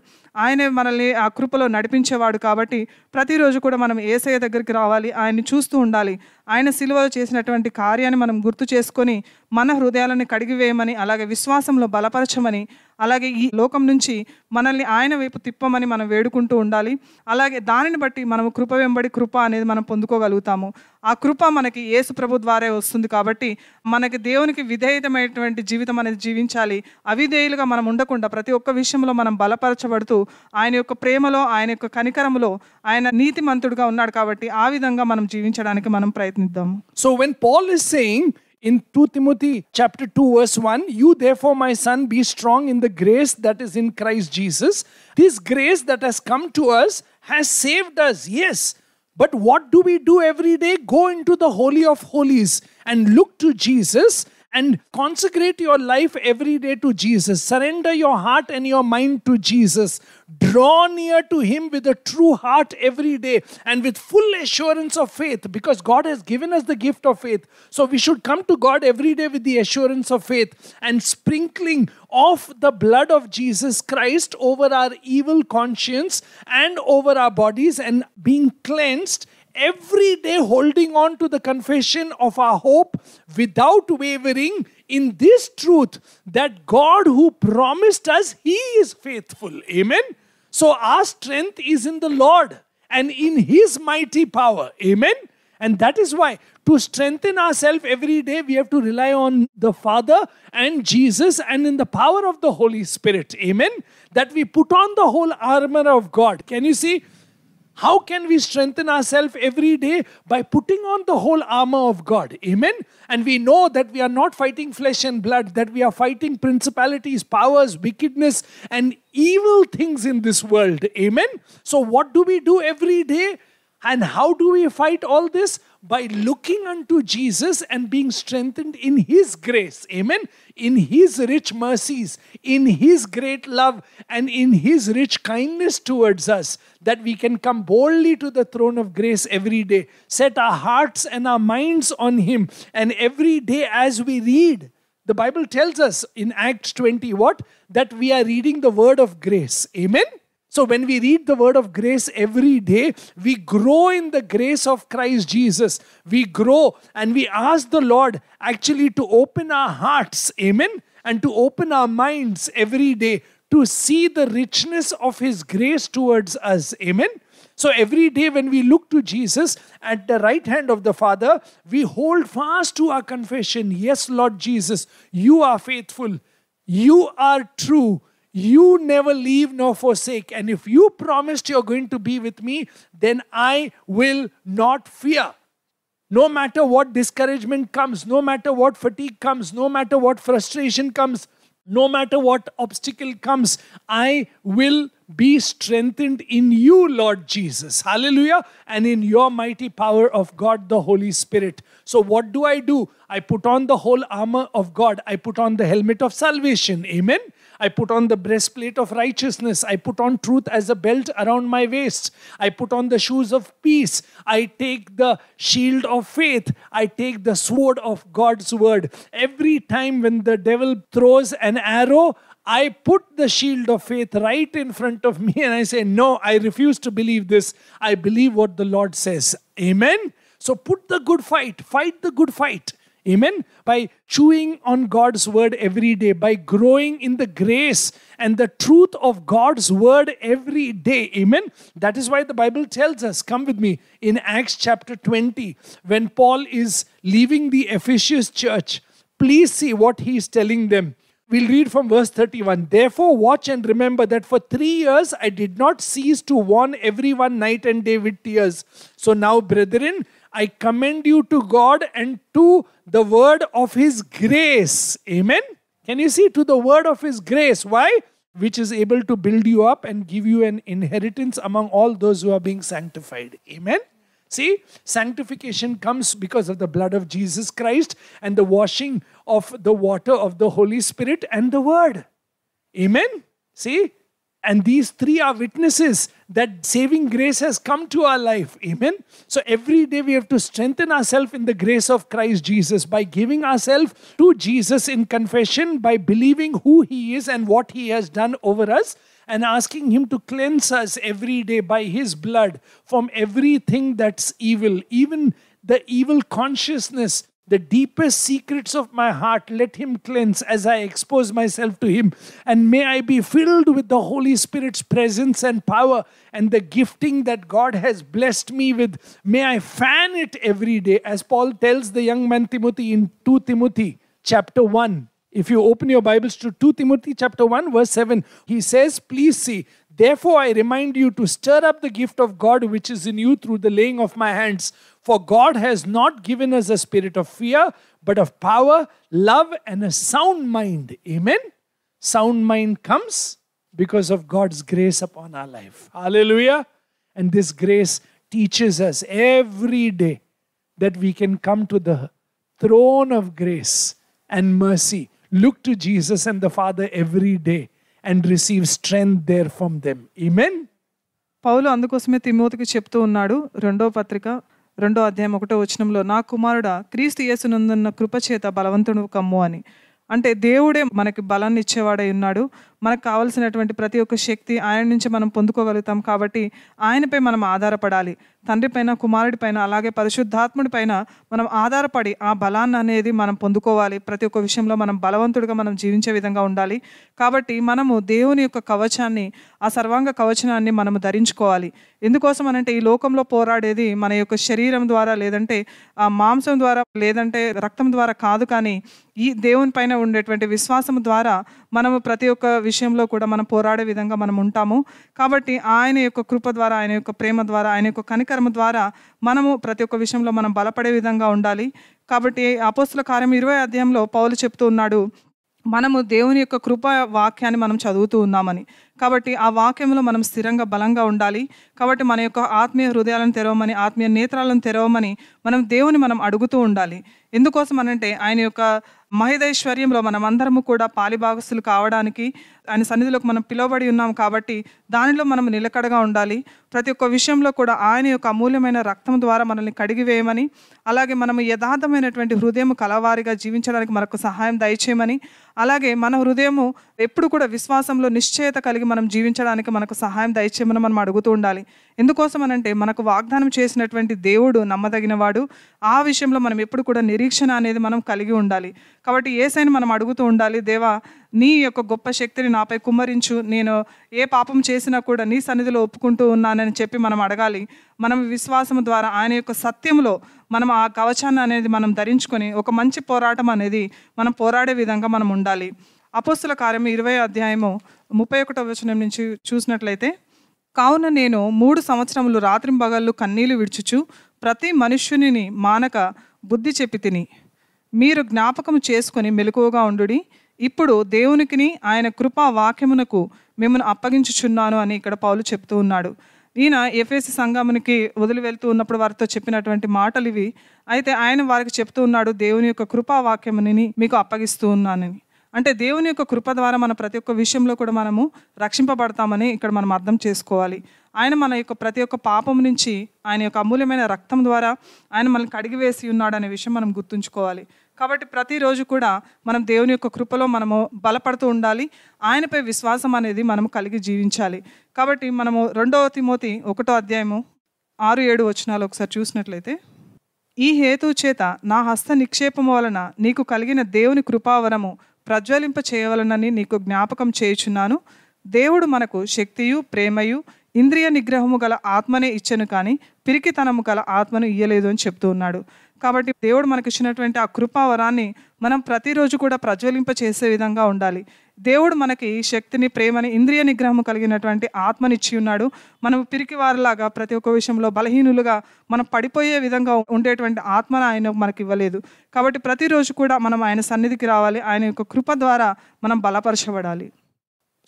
ఆయనే మనల్ని ఆ కృపలో నడిపించేవాడు. కాబట్టి ప్రతిరోజు కూడా మనం యేసయ్య దగ్గరికి రావాలి, ఆయన్ని చూస్తూ ఉండాలి. ఆయన సిలువలో చేసినటువంటి కార్యాన్ని మనం గుర్తు చేసుకొని మన హృదయాలను కడిగివేయమని, అలాగే విశ్వాసంలో బలపరచమని, అలాగే ఈ లోకం నుంచి మనల్ని ఆయన వైపు తిప్పమని మనం వేడుకుంటూ ఉండాలి. అలాగే దానిని బట్టి మనము కృప వెంబడి కృప అనేది మనం పొందుకోగలుగుతాము. ఆ కృప మనకి యేసు ప్రభు ద్వారా వస్తుంది. కాబట్టి మనకి దేవునికి విధేయతమైనటువంటి జీవితం అనేది జీవించాలి. అవిధేయులుగా మనం ఉండకుండా ప్రతి ఒక్క విషయంలో మనం బలపరచబడుతూ ఆయన యొక్క ప్రేమలో, ఆయన యొక్క కనికరములో ఆయన నీతిమంతుడుగా ఉన్నాడు. కాబట్టి ఆ విధంగా మనం జీవించడానికి మనం ప్రయత్నిద్దాము. So when Paul is saying in 2 Timothy chapter 2 verse 1, you therefore my son be strong in the grace that is in Christ Jesus. This grace that has come to us has saved us, yes. But what do we do every day? Go into the Holy of Holies and look to Jesus and consecrate your life every day to Jesus. Surrender your heart and your mind to Jesus. Draw near to Him with a true heart every day and with full assurance of faith, because God has given us the gift of faith. So we should come to God every day with the assurance of faith and sprinkling of the blood of Jesus Christ over our evil conscience and over our bodies, and being cleansed every day, holding on to the confession of our hope without wavering in this truth that God who promised us, He is faithful. Amen. So our strength is in the Lord and in His mighty power. Amen. And that is why, to strengthen ourselves every day, we have to rely on the Father and Jesus and in the power of the Holy Spirit. Amen. That we put on the whole armor of God. Can you see? How can we strengthen ourselves every day? By putting on the whole armor of God. Amen. And we know that we are not fighting flesh and blood, that we are fighting principalities, powers, wickedness, and evil things in this world. Amen. So what do we do every day? And how do we fight all this? By looking unto Jesus and being strengthened in His grace. Amen. In His rich mercies, in His great love, and in His rich kindness towards us, that we can come boldly to the throne of grace every day. Set our hearts and our minds on Him. And every day as we read, the Bible tells us in Acts 20, what? That we are reading the word of grace. Amen. So when we read the word of grace every day, we grow in the grace of Christ Jesus. We grow and we ask the Lord actually to open our hearts, amen, and to open our minds every day to see the richness of His grace towards us, amen. So every day when we look to Jesus at the right hand of the Father, we hold fast to our confession. Yes, Lord Jesus, you are faithful. You are true. You never leave nor forsake. And if you promised you're going to be with me, then I will not fear. No matter what discouragement comes, no matter what fatigue comes, no matter what frustration comes, no matter what obstacle comes, I will be strengthened in you, Lord Jesus. Hallelujah. And in your mighty power of God, the Holy Spirit. So what do? I put on the whole armor of God. I put on the helmet of salvation. Amen. I put on the breastplate of righteousness. I put on truth as a belt around my waist. I put on the shoes of peace. I take the shield of faith. I take the sword of God's word. Every time when the devil throws an arrow, I put the shield of faith right in front of me and I say, no, I refuse to believe this. I believe what the Lord says. Amen. So put the good fight. Fight the good fight. Amen. By chewing on God's word every day, by growing in the grace and the truth of God's word every day. Amen. That is why the Bible tells us, come with me, in Acts chapter 20, when Paul is leaving the Ephesus church, please see what he is telling them. We'll read from verse 31. Therefore, watch and remember that for 3 years I did not cease to warn everyone night and day with tears. So now, brethren, I commend you to God and to the word of His grace. Amen. Can you see? To the word of His grace. Why? Which is able to build you up and give you an inheritance among all those who are being sanctified. Amen. See, sanctification comes because of the blood of Jesus Christ and the washing of the water of the Holy Spirit and the word. Amen. See? And these three are witnesses that saving grace has come to our life. Amen. So every day we have to strengthen ourselves in the grace of Christ Jesus by giving ourselves to Jesus in confession, by believing who He is and what He has done over us, and asking Him to cleanse us every day by His blood from everything that's evil, even the evil consciousness. The deepest secrets of my heart, let Him cleanse as I expose myself to Him. And may I be filled with the Holy Spirit's presence and power and the gifting that God has blessed me with. May I fan it every day. As Paul tells the young man Timothy in 2 Timothy chapter 1. If you open your Bibles to 2 Timothy chapter 1 verse 7, he says, please see, therefore I remind you to stir up the gift of God which is in you through the laying of my hands. For God has not given us a spirit of fear, but of power, love, and a sound mind. Amen. Sound mind comes because of God's grace upon our life. Hallelujah. And this grace teaches us every day that we can come to the throne of grace and mercy. Look to Jesus and the Father every day and receive strength there from them. Amen. పౌలు అందుకోసమే తిమోతికి చెప్తూ ఉన్నాడు, 2వ పత్రిక 2వ అధ్యాయం 1వ వచనంలో, నా కుమారుడా, క్రీస్తు యేసునందున్న కృపచేత బలవంతుడు కమ్ము అని. అంటే దేవుడే మనకి బలాన్ని ఇచ్చేవాడై ఉన్నాడు. మనకు కావాల్సినటువంటి ప్రతి ఒక్క శక్తి ఆయన నుంచి మనం పొందుకోగలుగుతాం. కాబట్టి ఆయనపై మనం ఆధారపడాలి. తండ్రి పైన, కుమారుడి పైన, అలాగే పరిశుద్ధాత్ముడి పైన మనం ఆధారపడి ఆ బలాన్ని అనేది మనం పొందుకోవాలి. ప్రతి ఒక్క విషయంలో మనం బలవంతుడిగా మనం జీవించే విధంగా ఉండాలి. కాబట్టి మనము దేవుని యొక్క కవచాన్ని, ఆ సర్వాంగ కవచనాన్ని మనము ధరించుకోవాలి. ఎందుకోసం అనంటే ఈ లోకంలో పోరాడేది మన యొక్క శరీరం ద్వారా, లేదంటే ఆ మాంసం ద్వారా, లేదంటే రక్తం ద్వారా కాదు, కానీ ఈ దేవుని పైన ఉండేటువంటి విశ్వాసం ద్వారా మనము ప్రతి ఒక్క విషయంలో కూడా మనం పోరాడే విధంగా మనం ఉంటాము. కాబట్టి ఆయన యొక్క కృప ద్వారా, ఆయన యొక్క ప్రేమ ద్వారా, ఆయన యొక్క కనికరము ద్వారా మనము ప్రతి ఒక్క విషయంలో మనం బలపడే విధంగా ఉండాలి. కాబట్టి అపోస్తుల కార్యం 20వ అధ్యాయంలో పౌలు చెప్తూ ఉన్నాడు, మనము దేవుని యొక్క కృప వాక్యాన్ని మనం చదువుతూ ఉన్నామని. కాబట్టి ఆ వాక్యంలో మనం స్థిరంగా బలంగా ఉండాలి. కాబట్టి మన యొక్క ఆత్మీయ హృదయాలను తెరవమని, ఆత్మీయ నేత్రాలను తెరవమని మనం దేవుని మనం అడుగుతూ ఉండాలి. ఎందుకోసం అనంటే ఆయన యొక్క మహేదైశ్వర్యంలో మనం అందరము కూడా పాలిభాగస్తులు కావడానికి ఆయన సన్నిధిలోకి మనం పిలువబడి ఉన్నాం. కాబట్టి దానిలో మనం నిలకడగా ఉండాలి. ప్రతి ఒక్క విషయంలో కూడా ఆయన యొక్క అమూల్యమైన రక్తం ద్వారా మనల్ని కడిగివేయమని, అలాగే మనము యథార్థమైనటువంటి హృదయం కలవారిగా జీవించడానికి మనకు సహాయం దయచేయమని, అలాగే మన హృదయము ఎప్పుడు కూడా విశ్వాసంలో నిశ్చయత కలిగి మనం జీవించడానికి మనకు సహాయం దయచేయమని మనం అడుగుతూ ఉండాలి. ఎందుకోసం అనంటే మనకు వాగ్దానం చేసినటువంటి దేవుడు నమ్మదగినవాడు. ఆ విషయంలో మనం ఎప్పుడు కూడా నిరీక్షణ అనేది మనం కలిగి ఉండాలి. కాబట్టి యేసయ్యను మనం అడుగుతూ ఉండాలి, దేవా నీ యొక్క గొప్ప శక్తిని నాపై కుమ్మరించు, నేను ఏ పాపం చేసినా కూడా నీ సన్నిధిలో ఒప్పుకుంటూ ఉన్నానని చెప్పి మనం అడగాలి. మనం విశ్వాసం ద్వారా ఆయన యొక్క సత్యంలో మనం ఆ కవచాన్ని అనేది మనం ధరించుకొని ఒక మంచి పోరాటం అనేది మనం పోరాడే విధంగా మనం ఉండాలి. అపోస్తుల కార్యం 20వ అధ్యాయము 31వ వచనం నుంచి చూసినట్లయితే, కావున నేను 3 సంవత్సరములు రాత్రింబగళ్ళు కన్నీళ్లు విడుచుచు ప్రతి మనుష్యుని మానక బుద్ధి చెప్పి తిని, మీరు జ్ఞాపకం చేసుకొని మెలకువగా ఉండుడి. ఇప్పుడు దేవునికిని ఆయన కృపా వాక్యమునకు మిమ్మల్ని అప్పగించుచున్నాను అని ఇక్కడ పౌలు చెప్తూ ఉన్నాడు. ఈయన ఎఫెసీ సంఘమునికి వదిలి వెళ్తూ ఉన్నప్పుడు వారితో చెప్పినటువంటి మాటలు ఇవి. అయితే ఆయన వారికి చెప్తూ ఉన్నాడు, దేవుని యొక్క కృపా వాక్యముని మీకు అప్పగిస్తూ ఉన్నానని. అంటే దేవుని యొక్క కృప ద్వారా మన ప్రతి ఒక్క విషయంలో కూడా మనము రక్షింపబడతామని ఇక్కడ మనం అర్థం చేసుకోవాలి. ఆయన మన యొక్క ప్రతి ఒక్క పాపం నుంచి ఆయన యొక్క అమూల్యమైన రక్తం ద్వారా ఆయన మనల్ని కడిగివేసి ఉన్నాడు అనే విషయం మనం గుర్తుంచుకోవాలి. కాబట్టి ప్రతిరోజు కూడా మనం దేవుని యొక్క కృపలో మనము బలపడుతూ ఉండాలి. ఆయనపై విశ్వాసం అనేది మనము కలిగి జీవించాలి. కాబట్టి మనము 2వ తిమోతి 1వ అధ్యాయము 6-7 వచనాలు ఒకసారి చూసినట్లయితే, ఈ హేతు చేత నా హస్త నిక్షేపము వలన నీకు కలిగిన దేవుని కృపావరము ప్రజ్వలింప చేయవలనని నీకు జ్ఞాపకం చేయుచున్నాను. దేవుడు మనకు శక్తియు ప్రేమయు ఇంద్రియ నిగ్రహము గల ఆత్మనే ఇచ్చెను, కానీ పిరికితనము గల ఆత్మను ఇయ్యలేదు అని చెప్తూ ఉన్నాడు. కాబట్టి దేవుడు మనకి ఇచ్చినటువంటి ఆ కృపావరాన్ని మనం ప్రతిరోజు కూడా ప్రజ్వలింప చేసే విధంగా ఉండాలి. దేవుడు మనకి శక్తిని, ప్రేమని, ఇంద్రియ నిగ్రహము కలిగినటువంటి ఆత్మనిచ్చి ఉన్నాడు. మనం పిరికి వారిలాగా ప్రతి ఒక్క విషయంలో బలహీనులుగా మనం పడిపోయే విధంగా ఉండేటువంటి ఆత్మను ఆయన మనకి ఇవ్వలేదు. కాబట్టి ప్రతిరోజు కూడా మనం ఆయన సన్నిధికి రావాలి. ఆయన యొక్క కృప ద్వారా మనం బలపరచబడాలి.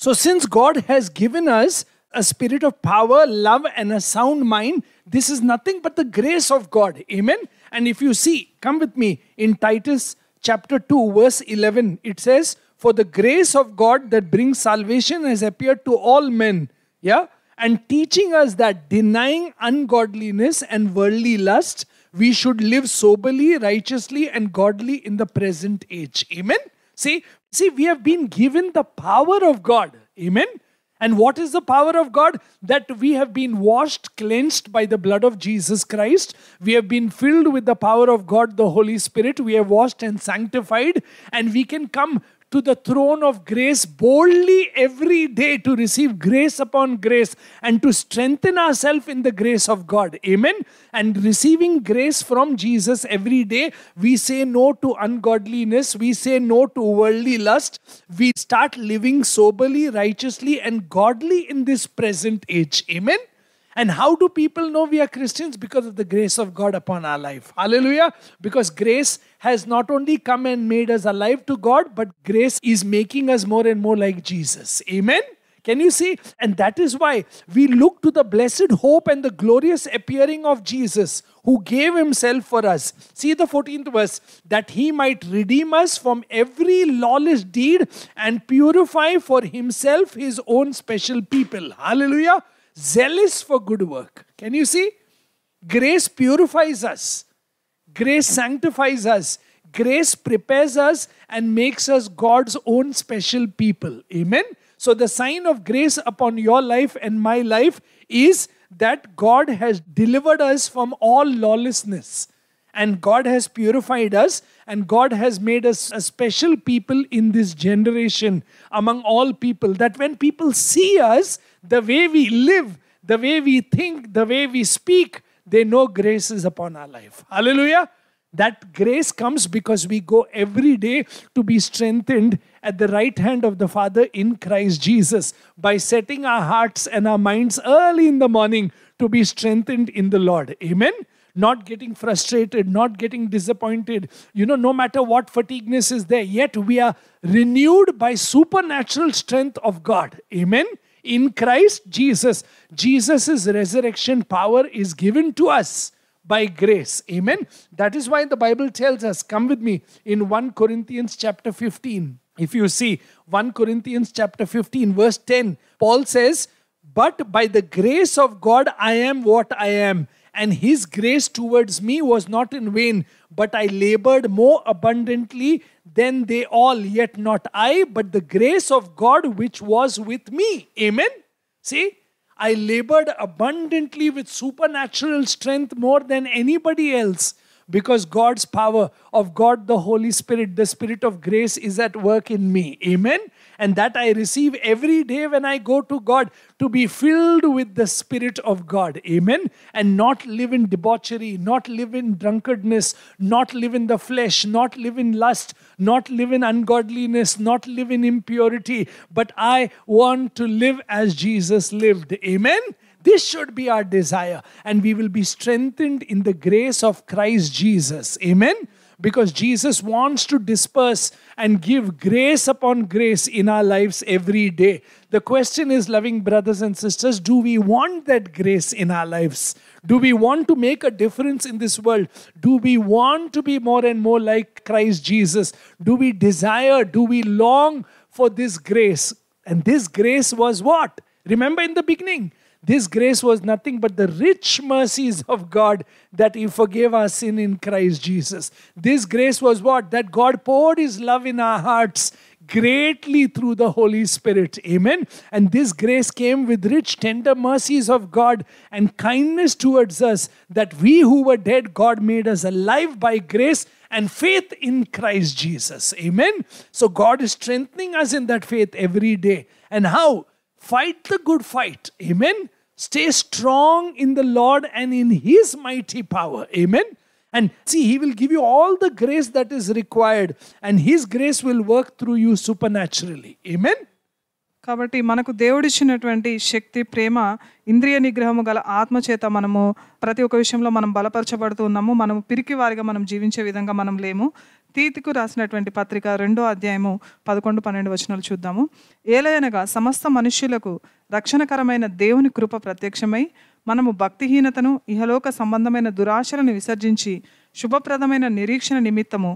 So since God has given us a spirit of power, love and a sound mind, this is nothing but the grace of God. Amen. And if you see, come with me in Titus chapter 2 verse 11, it says, for the grace of God that brings salvation has appeared to all men, yeah, and teaching us that denying ungodliness and worldly lust, we should live soberly, righteously and godly in the present age. Amen. See, we have been given the power of God. Amen. And what is the power of God? That we have been washed, cleansed by the blood of Jesus Christ. We have been filled with the power of God, the Holy Spirit. We are washed and sanctified, and we can come to the throne of grace boldly every day to receive grace upon grace and to strengthen ourselves in the grace of God. Amen. And receiving grace from Jesus every day, we say no to ungodliness, we say no to worldly lust, we start living soberly, righteously and godly in this present age. Amen. And how do people know we are Christians? Because of the grace of God upon our life. Hallelujah. Because grace has not only come and made us alive to God, but grace is making us more and more like Jesus. Amen. Can you see? And that is why we look to the blessed hope and the glorious appearing of Jesus, who gave himself for us. See the 14th verse, that he might redeem us from every lawless deed and purify for himself his own special people. Hallelujah. Zealous for good work. Can you see? Grace purifies us. Grace sanctifies us. Grace prepares us and makes us God's own special people. Amen. So the sign of grace upon your life and my life is that God has delivered us from all lawlessness. And God has purified us, and God has made us a special people in this generation among all people, that when people see us, the way we live, the way we think, the way we speak, they know grace is upon our life. Hallelujah. That grace comes because we go every day to be strengthened at the right hand of the Father in Christ Jesus, by setting our hearts and our minds early in the morning to be strengthened in the Lord. Amen. Not getting frustrated, not getting disappointed. No matter what fatigueness is there, yet we are renewed by supernatural strength of God. Amen. In Christ Jesus. Jesus' resurrection power is given to us by grace. Amen. That is why the Bible tells us, come with me in 1 Corinthians chapter 15. If you see 1 Corinthians chapter 15 verse 10, Paul says, "But by the grace of God I am what I am, and his grace towards me was not in vain, but I labored more abundantly than they all, yet not I, but the grace of God which was with me." Amen. See, I labored abundantly with supernatural strength more than anybody else, because God's power of God, the Holy Spirit, the Spirit of grace is at work in me. Amen. And that I receive every day when I go to God, to be filled with the Spirit of God. Amen. And not live in debauchery, not live in drunkardness, not live in the flesh, not live in lust, not live in ungodliness, not live in impurity, but I want to live as Jesus lived. Amen. This should be our desire, and we will be strengthened in the grace of Christ Jesus. Amen. Because Jesus wants to disperse and give grace upon grace in our lives every day. The question is, loving brothers and sisters, do we want that grace in our lives? Do we want to make a difference in this world? Do we want to be more and more like Christ Jesus? Do we desire, do we long for this grace? And this grace was what? Remember in the beginning, this grace was nothing but the rich mercies of God, that He forgave our sin in Christ Jesus. This grace was what? That God poured His love in our hearts greatly through the Holy Spirit. Amen. And this grace came with rich, tender mercies of God and kindness towards us, that we who were dead, God made us alive by grace and faith in Christ Jesus. Amen. So God is strengthening us in that faith every day. And how? Fight the good fight. Amen. Stay strong in the Lord and in His mighty power. Amen. And see, He will give you all the grace that is required, and His grace will work through you supernaturally. Amen. కాబట్టి మనకు దేవుడిచ్చినటువంటి శక్తి, ప్రేమ, ఇంద్రియ నిగ్రహము గల ఆత్మచేత మనము ప్రతి ఒక్క విషయంలో మనం బలపరచబడుతూ ఉన్నాము. మనము పిరికి వారిగా మనం జీవించే విధంగా మనం లేము. తీతుకు రాసినటువంటి పత్రిక 2వ అధ్యాయము 11-12 వచనాలు చూద్దాము. ఏలయనగా సమస్త మనుష్యులకు రక్షణకరమైన దేవుని కృప ప్రత్యక్షమై, మనము భక్తిహీనతను, ఇహలోక సంబంధమైన దురాశలను విసర్జించి శుభప్రదమైన నిరీక్షణ నిమిత్తము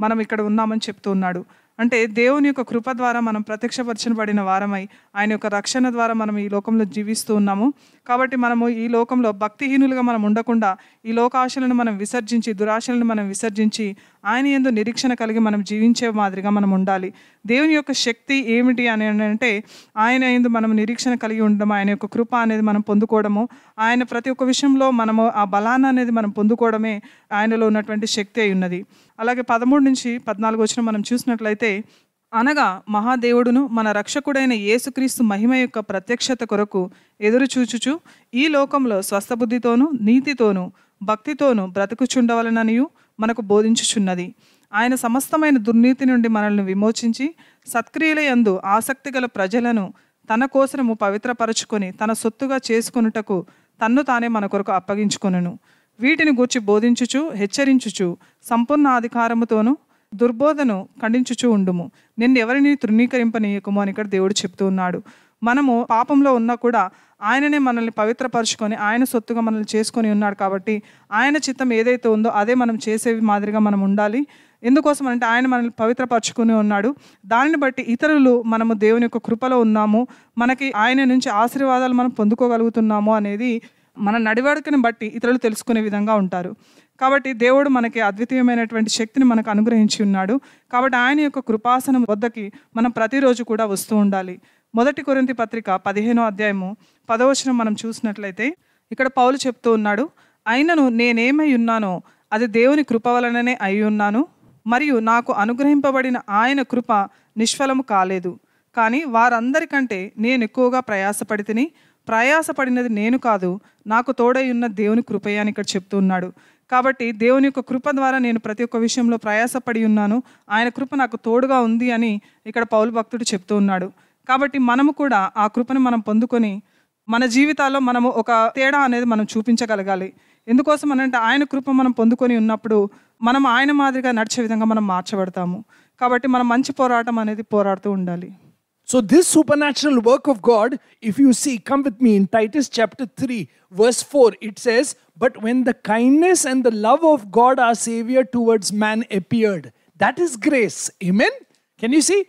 మనం ఇక్కడ ఉన్నామని చెప్తూ ఉన్నాడు. అంటే దేవుని యొక్క కృప ద్వారా మనం ప్రత్యక్షపరచబడిన వారమై, ఆయన యొక్క రక్షణ ద్వారా మనం ఈ లోకంలో జీవిస్తూ ఉన్నాము. కాబట్టి మనము ఈ లోకంలో భక్తిహీనులుగా మనం ఉండకుండా, ఈ లోకాశలను మనం విసర్జించి, దురాశలను మనం విసర్జించి, ఆయన యందు నిరీక్షణ కలిగి మనం జీవించే మాదిరిగా మనం ఉండాలి. దేవుని యొక్క శక్తి ఏమిటి అని అంటే, ఆయన యందు మనం నిరీక్షణ కలిగి ఉండడం, ఆయన యొక్క కృప అనేది మనం పొందుకోవడము, ఆయన ప్రతి ఒక్క విషయంలో మనము ఆ బలాన్ని అనేది మనం పొందుకోవడమే ఆయనలో ఉన్నటువంటి శక్తి అయి ఉన్నది. అలాగే 13-14 వచనం మనం చూసినట్లయితే, అనగా మహాదేవుడును మన రక్షకుడైన యేసుక్రీస్తు మహిమ యొక్క ప్రత్యక్షత కొరకు ఎదురు చూచుచు ఈ లోకంలో స్వస్థబుద్ధితోనూ నీతితోనూ భక్తితోనూ బ్రతుకుచుండవలననియు మనకు బోధించుచున్నది. ఆయన సమస్తమైన దుర్నీతి నుండి మనల్ని విమోచించి సత్క్రియల యందు ఆసక్తి గల ప్రజలను తన కోసము పవిత్రపరచుకొని తన సొత్తుగా చేసుకొనుటకు తన్ను తానే మన కొరకు అప్పగించుకొనును. వీటిని గూర్చి బోధించుచు హెచ్చరించుచు సంపూర్ణ అధికారముతోనూ దుర్బోధను ఖండించుచూ ఉండుము. నిన్ను ఎవరిని తృణీకరింపనీయకము అని ఇక్కడ దేవుడు చెప్తూ ఉన్నాడు. మనము పాపంలో ఉన్నా కూడా ఆయననే మనల్ని పవిత్రపరచుకొని ఆయన సొత్తుగా మనల్ని చేసుకొని ఉన్నాడు. కాబట్టి ఆయన చిత్తం ఏదైతే ఉందో అదే మనం చేసే మాదిరిగా మనం ఉండాలి. ఎందుకోసం అంటే ఆయన మనల్ని పవిత్రపరచుకుని ఉన్నాడు. దానిని బట్టి ఇతరులు మనము దేవుని యొక్క కృపలో ఉన్నాము, మనకి ఆయన నుంచి ఆశీర్వాదాలు మనం పొందుకోగలుగుతున్నాము అనేది మన నడివడికని బట్టి ఇతరులు తెలుసుకునే విధంగా ఉంటారు. కాబట్టి దేవుడు మనకి అద్వితీయమైనటువంటి శక్తిని మనకు అనుగ్రహించి ఉన్నాడు. కాబట్టి ఆయన యొక్క కృపాసనం వద్దకి మనం ప్రతిరోజు కూడా వస్తూ ఉండాలి. 1 కొరింథీ పత్రిక 15వ అధ్యాయము 10వ వచనం మనం చూసినట్లయితే, ఇక్కడ పౌలు చెప్తూ ఉన్నాడు, అయినను నేనేమై ఉన్నానో అది దేవుని కృప వలననే అయి ఉన్నాను, మరియు నాకు అనుగ్రహింపబడిన ఆయన కృప నిష్ఫలము కాలేదు. కానీ వారందరికంటే నేను ఎక్కువగా ప్రయాసపడితిని. ప్రయాసపడినది నేను కాదు, నాకు తోడై ఉన్న దేవుని కృపయే అని ఇక్కడ చెప్తూ ఉన్నాడు. కాబట్టి దేవుని యొక్క కృప ద్వారా నేను ప్రతి ఒక్క విషయంలో ప్రయాసపడి ఉన్నాను, ఆయన కృప నాకు తోడుగా ఉంది అని ఇక్కడ పౌలు భక్తుడు చెప్తూ ఉన్నాడు. కాబట్టి మనము కూడా ఆ కృపను మనం పొందుకొని మన జీవితాల్లో మనము ఒక తేడా అనేది మనం చూపించగలగాలి. ఎందుకోసం అనంటే ఆయన కృప మనం పొందుకొని ఉన్నప్పుడు మనం ఆయన మాదిరిగా నడిచే విధంగా మనం మార్చబడతాము. కాబట్టి మనం మంచి పోరాటం అనేది పోరాడుతూ ఉండాలి. So this supernatural work of God, if you see, come with me in Titus chapter 3 verse 4, it says, but when the kindness and the love of God our Savior towards man appeared, that is grace. Amen? Can you see?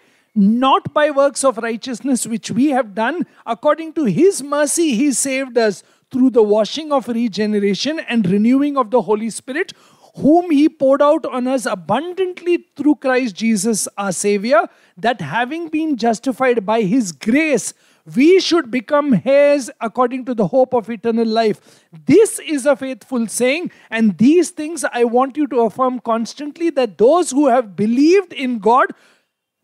Not by works of righteousness which we have done, according to His mercy He saved us through the washing of regeneration and renewing of the Holy Spirit, whom He poured out on us abundantly through Christ Jesus our Savior, that having been justified by His grace, we should become heirs according to the hope of eternal life. This is a faithful saying, and these things I want you to affirm constantly, that those who have believed in God,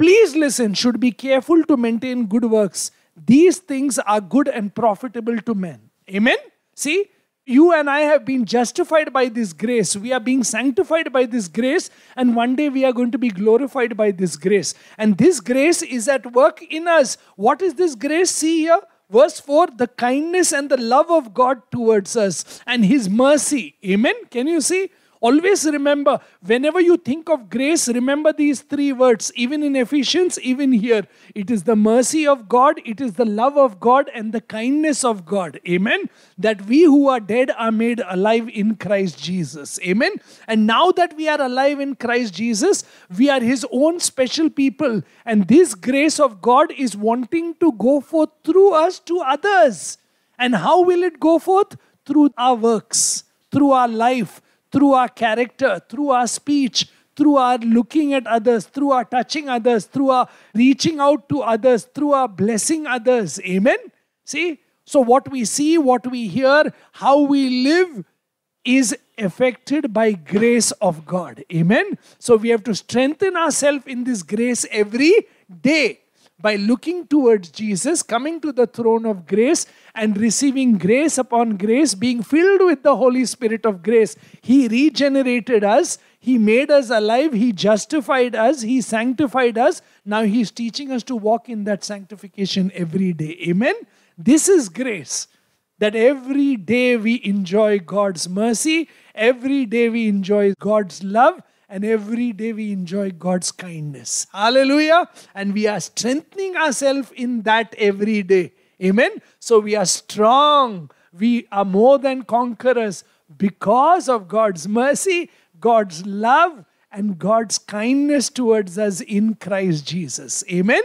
please listen, should be careful to maintain good works. These things are good and profitable to men. Amen? See? You and I have been justified by this grace. We are being sanctified by this grace, and one day we are going to be glorified by this grace. And this grace is at work in us. What is this grace? See here, verse 4, the kindness and the love of God towards us and His mercy. Amen? Can you see? Always remember, whenever you think of grace, remember these three words. Even in Ephesians, even here, it is the mercy of God, it is the love of God, and the kindness of God. Amen? That we who are dead are made alive in Christ Jesus. Amen? And now that we are alive in Christ Jesus, we are His own special people. And this grace of God is wanting to go forth through us to others. And how will it go forth? Through our works, through our life, through our character, through our speech, through our looking at others, through our touching others, through our reaching out to others, through our blessing others. Amen? See? So what we see, what we hear, how we live is affected by grace of God. Amen? So we have to strengthen ourselves in this grace every day by looking towards Jesus, coming to the throne of grace and receiving grace upon grace, being filled with the Holy Spirit of grace. He regenerated us. He made us alive. He justified us. He sanctified us. Now He is teaching us to walk in that sanctification every day. Amen? This is grace. That every day we enjoy God's mercy. Every day we enjoy God's love. And every day we enjoy God's kindness. Hallelujah. And we are strengthening ourselves in that every day. Amen. So we are strong. We are more than conquerors because of God's mercy, God's love, and God's kindness towards us in Christ Jesus. Amen.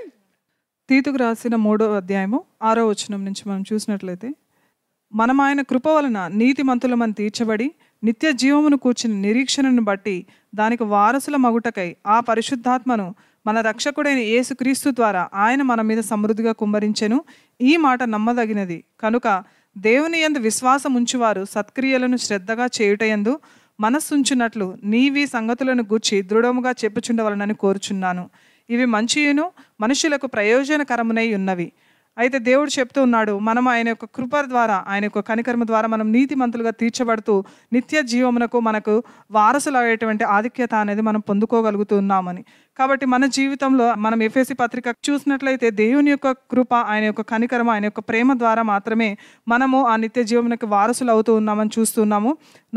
తీతుకు రాసిన 3వ అధ్యాయము 6వ వచనం నుంచి మనం చూసినట్లయితే, మనం ఆయన కృప వలన నీతిమంతులమని తీర్చబడి నిత్య జీవమును కూర్చుని నిరీక్షణను బట్టి దానికి వారసుల మగుటకై ఆ పరిశుద్ధాత్మను మన రక్షకుడైన యేసుక్రీస్తు ద్వారా ఆయన మన మీద సమృద్ధిగా కుమ్మరించెను. ఈ మాట నమ్మదగినది కనుక దేవుని యందు విశ్వాసం ఉంచువారు సత్క్రియలను శ్రద్ధగా చేయుటయందు మనస్సుంచున్నట్లు నీవి సంగతులను గూర్చి దృఢముగా చెప్పుచుండవలనని కోరుచున్నాను. ఇవి మంచియును మనుషులకు ప్రయోజనకరమునై ఉన్నవి. అయితే దేవుడు చెప్తూ ఉన్నాడు, మనం ఆయన యొక్క కృప ద్వారా, ఆయన యొక్క కనికరమ ద్వారా మనం నీతిమంతులుగా తీర్చబడుతూ నిత్య జీవమునకు మనకు వారసులు అయ్యేటువంటి ఆధిక్యత అనేది మనం పొందుకోగలుగుతున్నామని. కాబట్టి మన జీవితంలో మనం ఎఫెసీ పత్రిక చూసినట్లయితే దేవుని యొక్క కృప, ఆయన యొక్క కనికరమ, ఆయన యొక్క ప్రేమ ద్వారా మాత్రమే మనము ఆ నిత్య జీవమునకు వారసులు అవుతూ ఉన్నామని చూస్తున్నాము.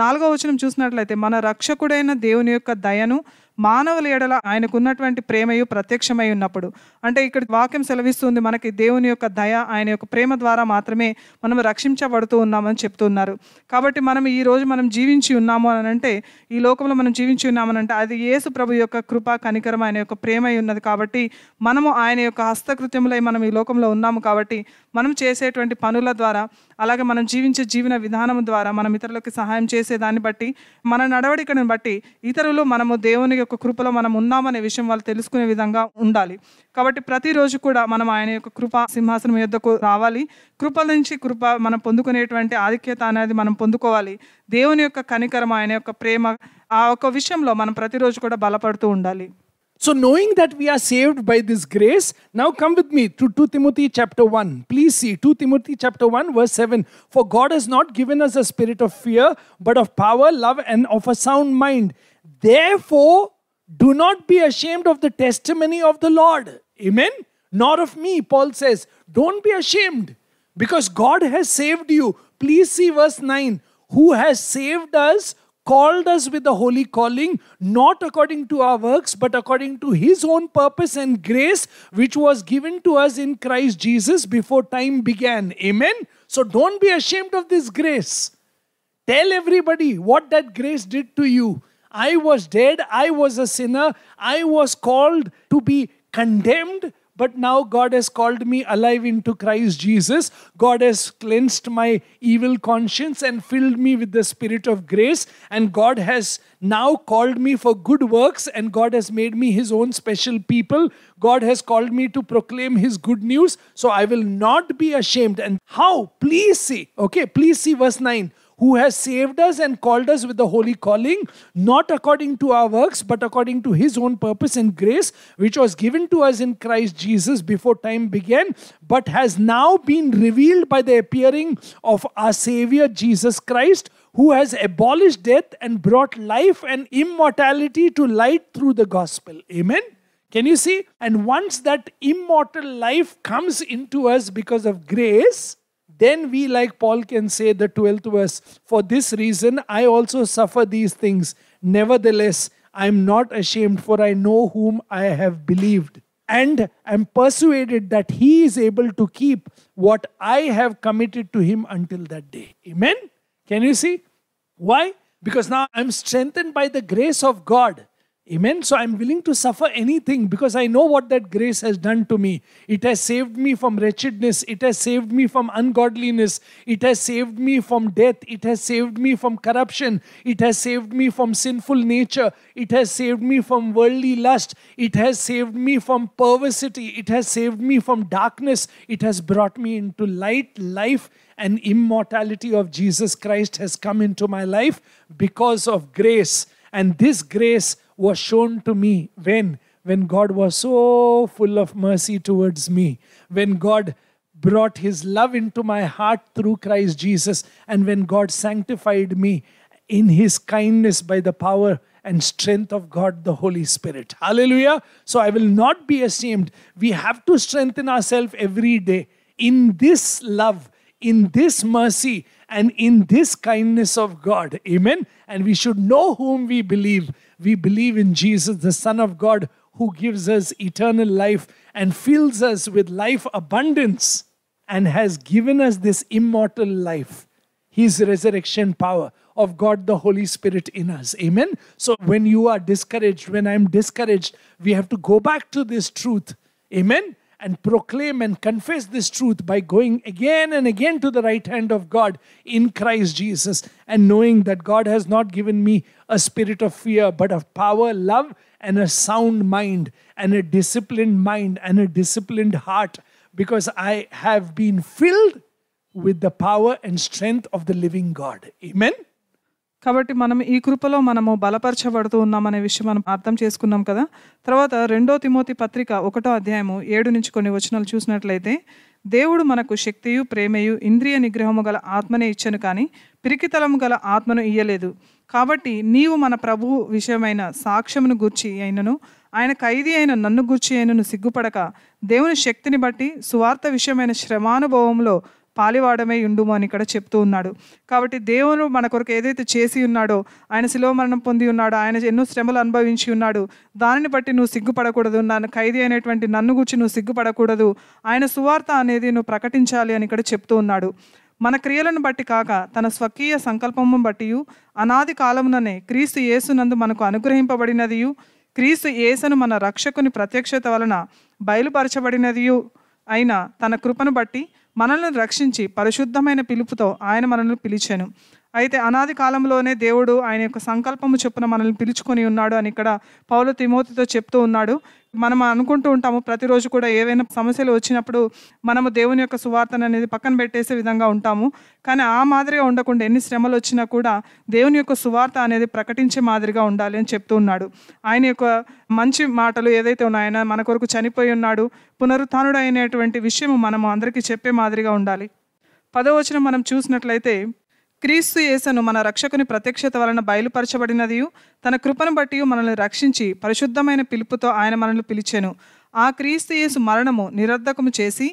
4వ వచనం చూసినట్లయితే, మన రక్షకుడైన దేవుని యొక్క దయను మానవుల ఎడల ఆయనకున్నటువంటి ప్రేమయు ప్రత్యక్షమై ఉన్నప్పుడు, అంటే ఇక్కడ వాక్యం సెలవిస్తుంది మనకి దేవుని యొక్క దయ, ఆయన యొక్క ప్రేమ ద్వారా మాత్రమే మనం రక్షించబడుతూ ఉన్నామని చెప్తున్నారు. కాబట్టి మనం ఈ రోజు మనం జీవించి ఉన్నాము అని అంటే, ఈ లోకంలో మనం జీవించి ఉన్నామని అంటే అది యేసు ప్రభు యొక్క కృప కనికరమ, ఆయన యొక్క ప్రేమ ఉన్నది. కాబట్టి మనము ఆయన యొక్క హస్తకృత్యములై మనం ఈ లోకంలో ఉన్నాము. కాబట్టి మనం చేసేటువంటి పనుల ద్వారా, అలాగే మనం జీవించే జీవన విధానం ద్వారా, మనం ఇతరులకు సహాయం చేసేదాన్ని బట్టి, మన నడవడికను బట్టి ఇతరులు మనము దేవుని యొక్క కృపలో మనం ఉన్నామనే విషయం వాళ్ళు తెలుసుకునే విధంగా ఉండాలి. కాబట్టి ప్రతిరోజు కూడా మనం ఆయన యొక్క కృపా సింహాసనం యొద్దకు రావాలి. కృప నుంచి కృప మనం పొందుకునేటువంటి ఆధిక్యత అనేది మనం పొందుకోవాలి. దేవుని యొక్క కనికరం, ఆయన యొక్క ప్రేమ, ఆ ఒక విషయంలో మనం ప్రతిరోజు కూడా బలపడుతూ ఉండాలి. So knowing that we are saved by this grace, now come with me to 2 Timothy chapter 1. Please see 2 Timothy chapter 1 verse 7. For God has not given us a spirit of fear, but of power, love, and of a sound mind. Therefore, do not be ashamed of the testimony of the Lord. Amen? Nor of me, Paul says. Don't be ashamed, because God has saved you. Please see verse 9. Who has saved us, called us with the holy calling, not according to our works, but according to his own purpose and grace, which was given to us in Christ Jesus before time began. Amen? So don't be ashamed of this grace. Tell everybody what that grace did to you. I was dead, I was a sinner, I was called to be condemned, but now God has called me alive into Christ Jesus. God has cleansed my evil conscience and filled me with the spirit of grace. And God has now called me for good works, and God has made me his own special people. God has called me to proclaim his good news. So I will not be ashamed. And how? Please see. Okay, please see verse 9. Who has saved us and called us with the holy calling, not according to our works, but according to his own purpose and grace, which was given to us in Christ Jesus before time began, but has now been revealed by the appearing of our Savior Jesus Christ, who has abolished death and brought life and immortality to light through the gospel. Amen? Can you see? And once that immortal life comes into us because of grace, then we, like Paul can say, the 12th verse, for this reason I also suffer these things. Nevertheless, I am not ashamed, for I know whom I have believed, and am persuaded that he is able to keep what I have committed to him until that day. Amen? Can you see? Why? Because now I'm strengthened by the grace of God. Amen. So I'm willing to suffer anything because I know what that grace has done to me. It has saved me from wretchedness. It has saved me from ungodliness. It has saved me from death. It has saved me from corruption. It has saved me from sinful nature. It has saved me from worldly lust. It has saved me from perversity. It has saved me from darkness. It has brought me into light, life, and immortality of Jesus Christ has come into my life because of grace. And this grace was shown to me when God was so full of mercy towards me, when God brought his love into my heart through Christ Jesus, and when God sanctified me in his kindness by the power and strength of God the Holy Spirit. Hallelujah. So I will not be ashamed. We have to strengthen ourselves every day in this love, in this mercy, and in this kindness of God. Amen. And we should know whom we believe. We believe in Jesus, the Son of God, who gives us eternal life and fills us with life abundance and has given us this immortal life, his resurrection power of God the Holy Spirit in us. Amen. So when you are discouraged, when I'm discouraged, we have to go back to this truth. Amen. And proclaim and confess this truth by going again and again to the right hand of God in Christ Jesus, and knowing that God has not given me a spirit of fear, but of power, love, and a sound mind, and a disciplined mind, and a disciplined heart, because I have been filled with the power and strength of the living God. Amen. కాబట్టి మనం ఈ కృపలో మనము బలపరచబడుతూ ఉన్నామనే విషయం మనం అర్థం చేసుకున్నాం కదా. తర్వాత 2 తిమోతి పత్రిక 1వ అధ్యాయము 7 నుంచి కొన్ని వచనాలు చూసినట్లయితే, దేవుడు మనకు శక్తియు ప్రేమయు ఇంద్రియ నిగ్రహము గల ఆత్మనే ఇచ్చను, కానీ పిరికితలము గల ఆత్మను ఇయ్యలేదు. కాబట్టి నీవు మన ప్రభువు విషయమైన సాక్ష్యమును గూర్చి అయినను, ఆయన ఖైదీ అయిన నన్ను గూర్చి అయినను సిగ్గుపడక, దేవుని శక్తిని బట్టి సువార్త విషయమైన శ్రమానుభవంలో పాలివాడమై ఉండుము అని ఇక్కడ చెప్తూ ఉన్నాడు. కాబట్టి దేవుడు మన కొరకు ఏదైతే చేసి ఉన్నాడో, ఆయన శిలువ మరణం పొంది ఉన్నాడో, ఆయన ఎన్నో శ్రమలు అనుభవించి ఉన్నాడు, దానిని బట్టి నువ్వు సిగ్గుపడకూడదు. నన్ను ఖైదీ అయినటువంటి నన్ను గురించి నువ్వు సిగ్గుపడకూడదు. ఆయన సువార్త అనేది నువ్వు ప్రకటించాలి అని ఇక్కడ చెప్తూ ఉన్నాడు. మన క్రియలను బట్టి కాక తన స్వకీయ సంకల్పము బట్టి అనాది కాలముననే క్రీస్తు యేసునందు మనకు అనుగ్రహింపబడినదియు క్రీస్తు యేసును మన రక్షకుని ప్రత్యక్షత వలన బయలుపరచబడినదియు అయిన తన కృపను బట్టి మనల్ని రక్షించి పరిశుద్ధమైన పిలుపుతో ఆయన మనల్ని పిలిచెను. అయితే అనాది కాలంలోనే దేవుడు ఆయన యొక్క సంకల్పము చొప్పున మనల్ని పిలుచుకొని ఉన్నాడు అని ఇక్కడ పౌలు తిమోతితో చెప్తూ ఉన్నాడు. మనం అనుకుంటూ ఉంటాము ప్రతిరోజు కూడా ఏవైనా సమస్యలు వచ్చినప్పుడు మనము దేవుని యొక్క సువార్తను అనేది పక్కన పెట్టేసే విధంగా ఉంటాము. కానీ ఆ మాదిరిగా ఉండకుండా ఎన్ని శ్రమలు వచ్చినా కూడా దేవుని యొక్క సువార్త అనేది ప్రకటించే మాదిరిగా ఉండాలి అని చెప్తూ ఉన్నాడు. ఆయన యొక్క మంచి మాటలు ఏదైతే ఉన్నాయో, ఆయన మన కొరకు చనిపోయి ఉన్నాడు, పునరుత్థానుడు అయినటువంటి విషయం మనము అందరికీ చెప్పే మాదిరిగా ఉండాలి. 10వ వచనం మనం చూసినట్లయితే, క్రీస్తు యేసును మన రక్షకుని ప్రత్యక్షత వలన బయలుపరచబడినదియు తన కృపను బట్టి మనల్ని రక్షించి పరిశుద్ధమైన పిలుపుతో ఆయన మనల్ని పిలిచెను. ఆ క్రీస్తు యేసు మరణము నిరర్ధకము చేసి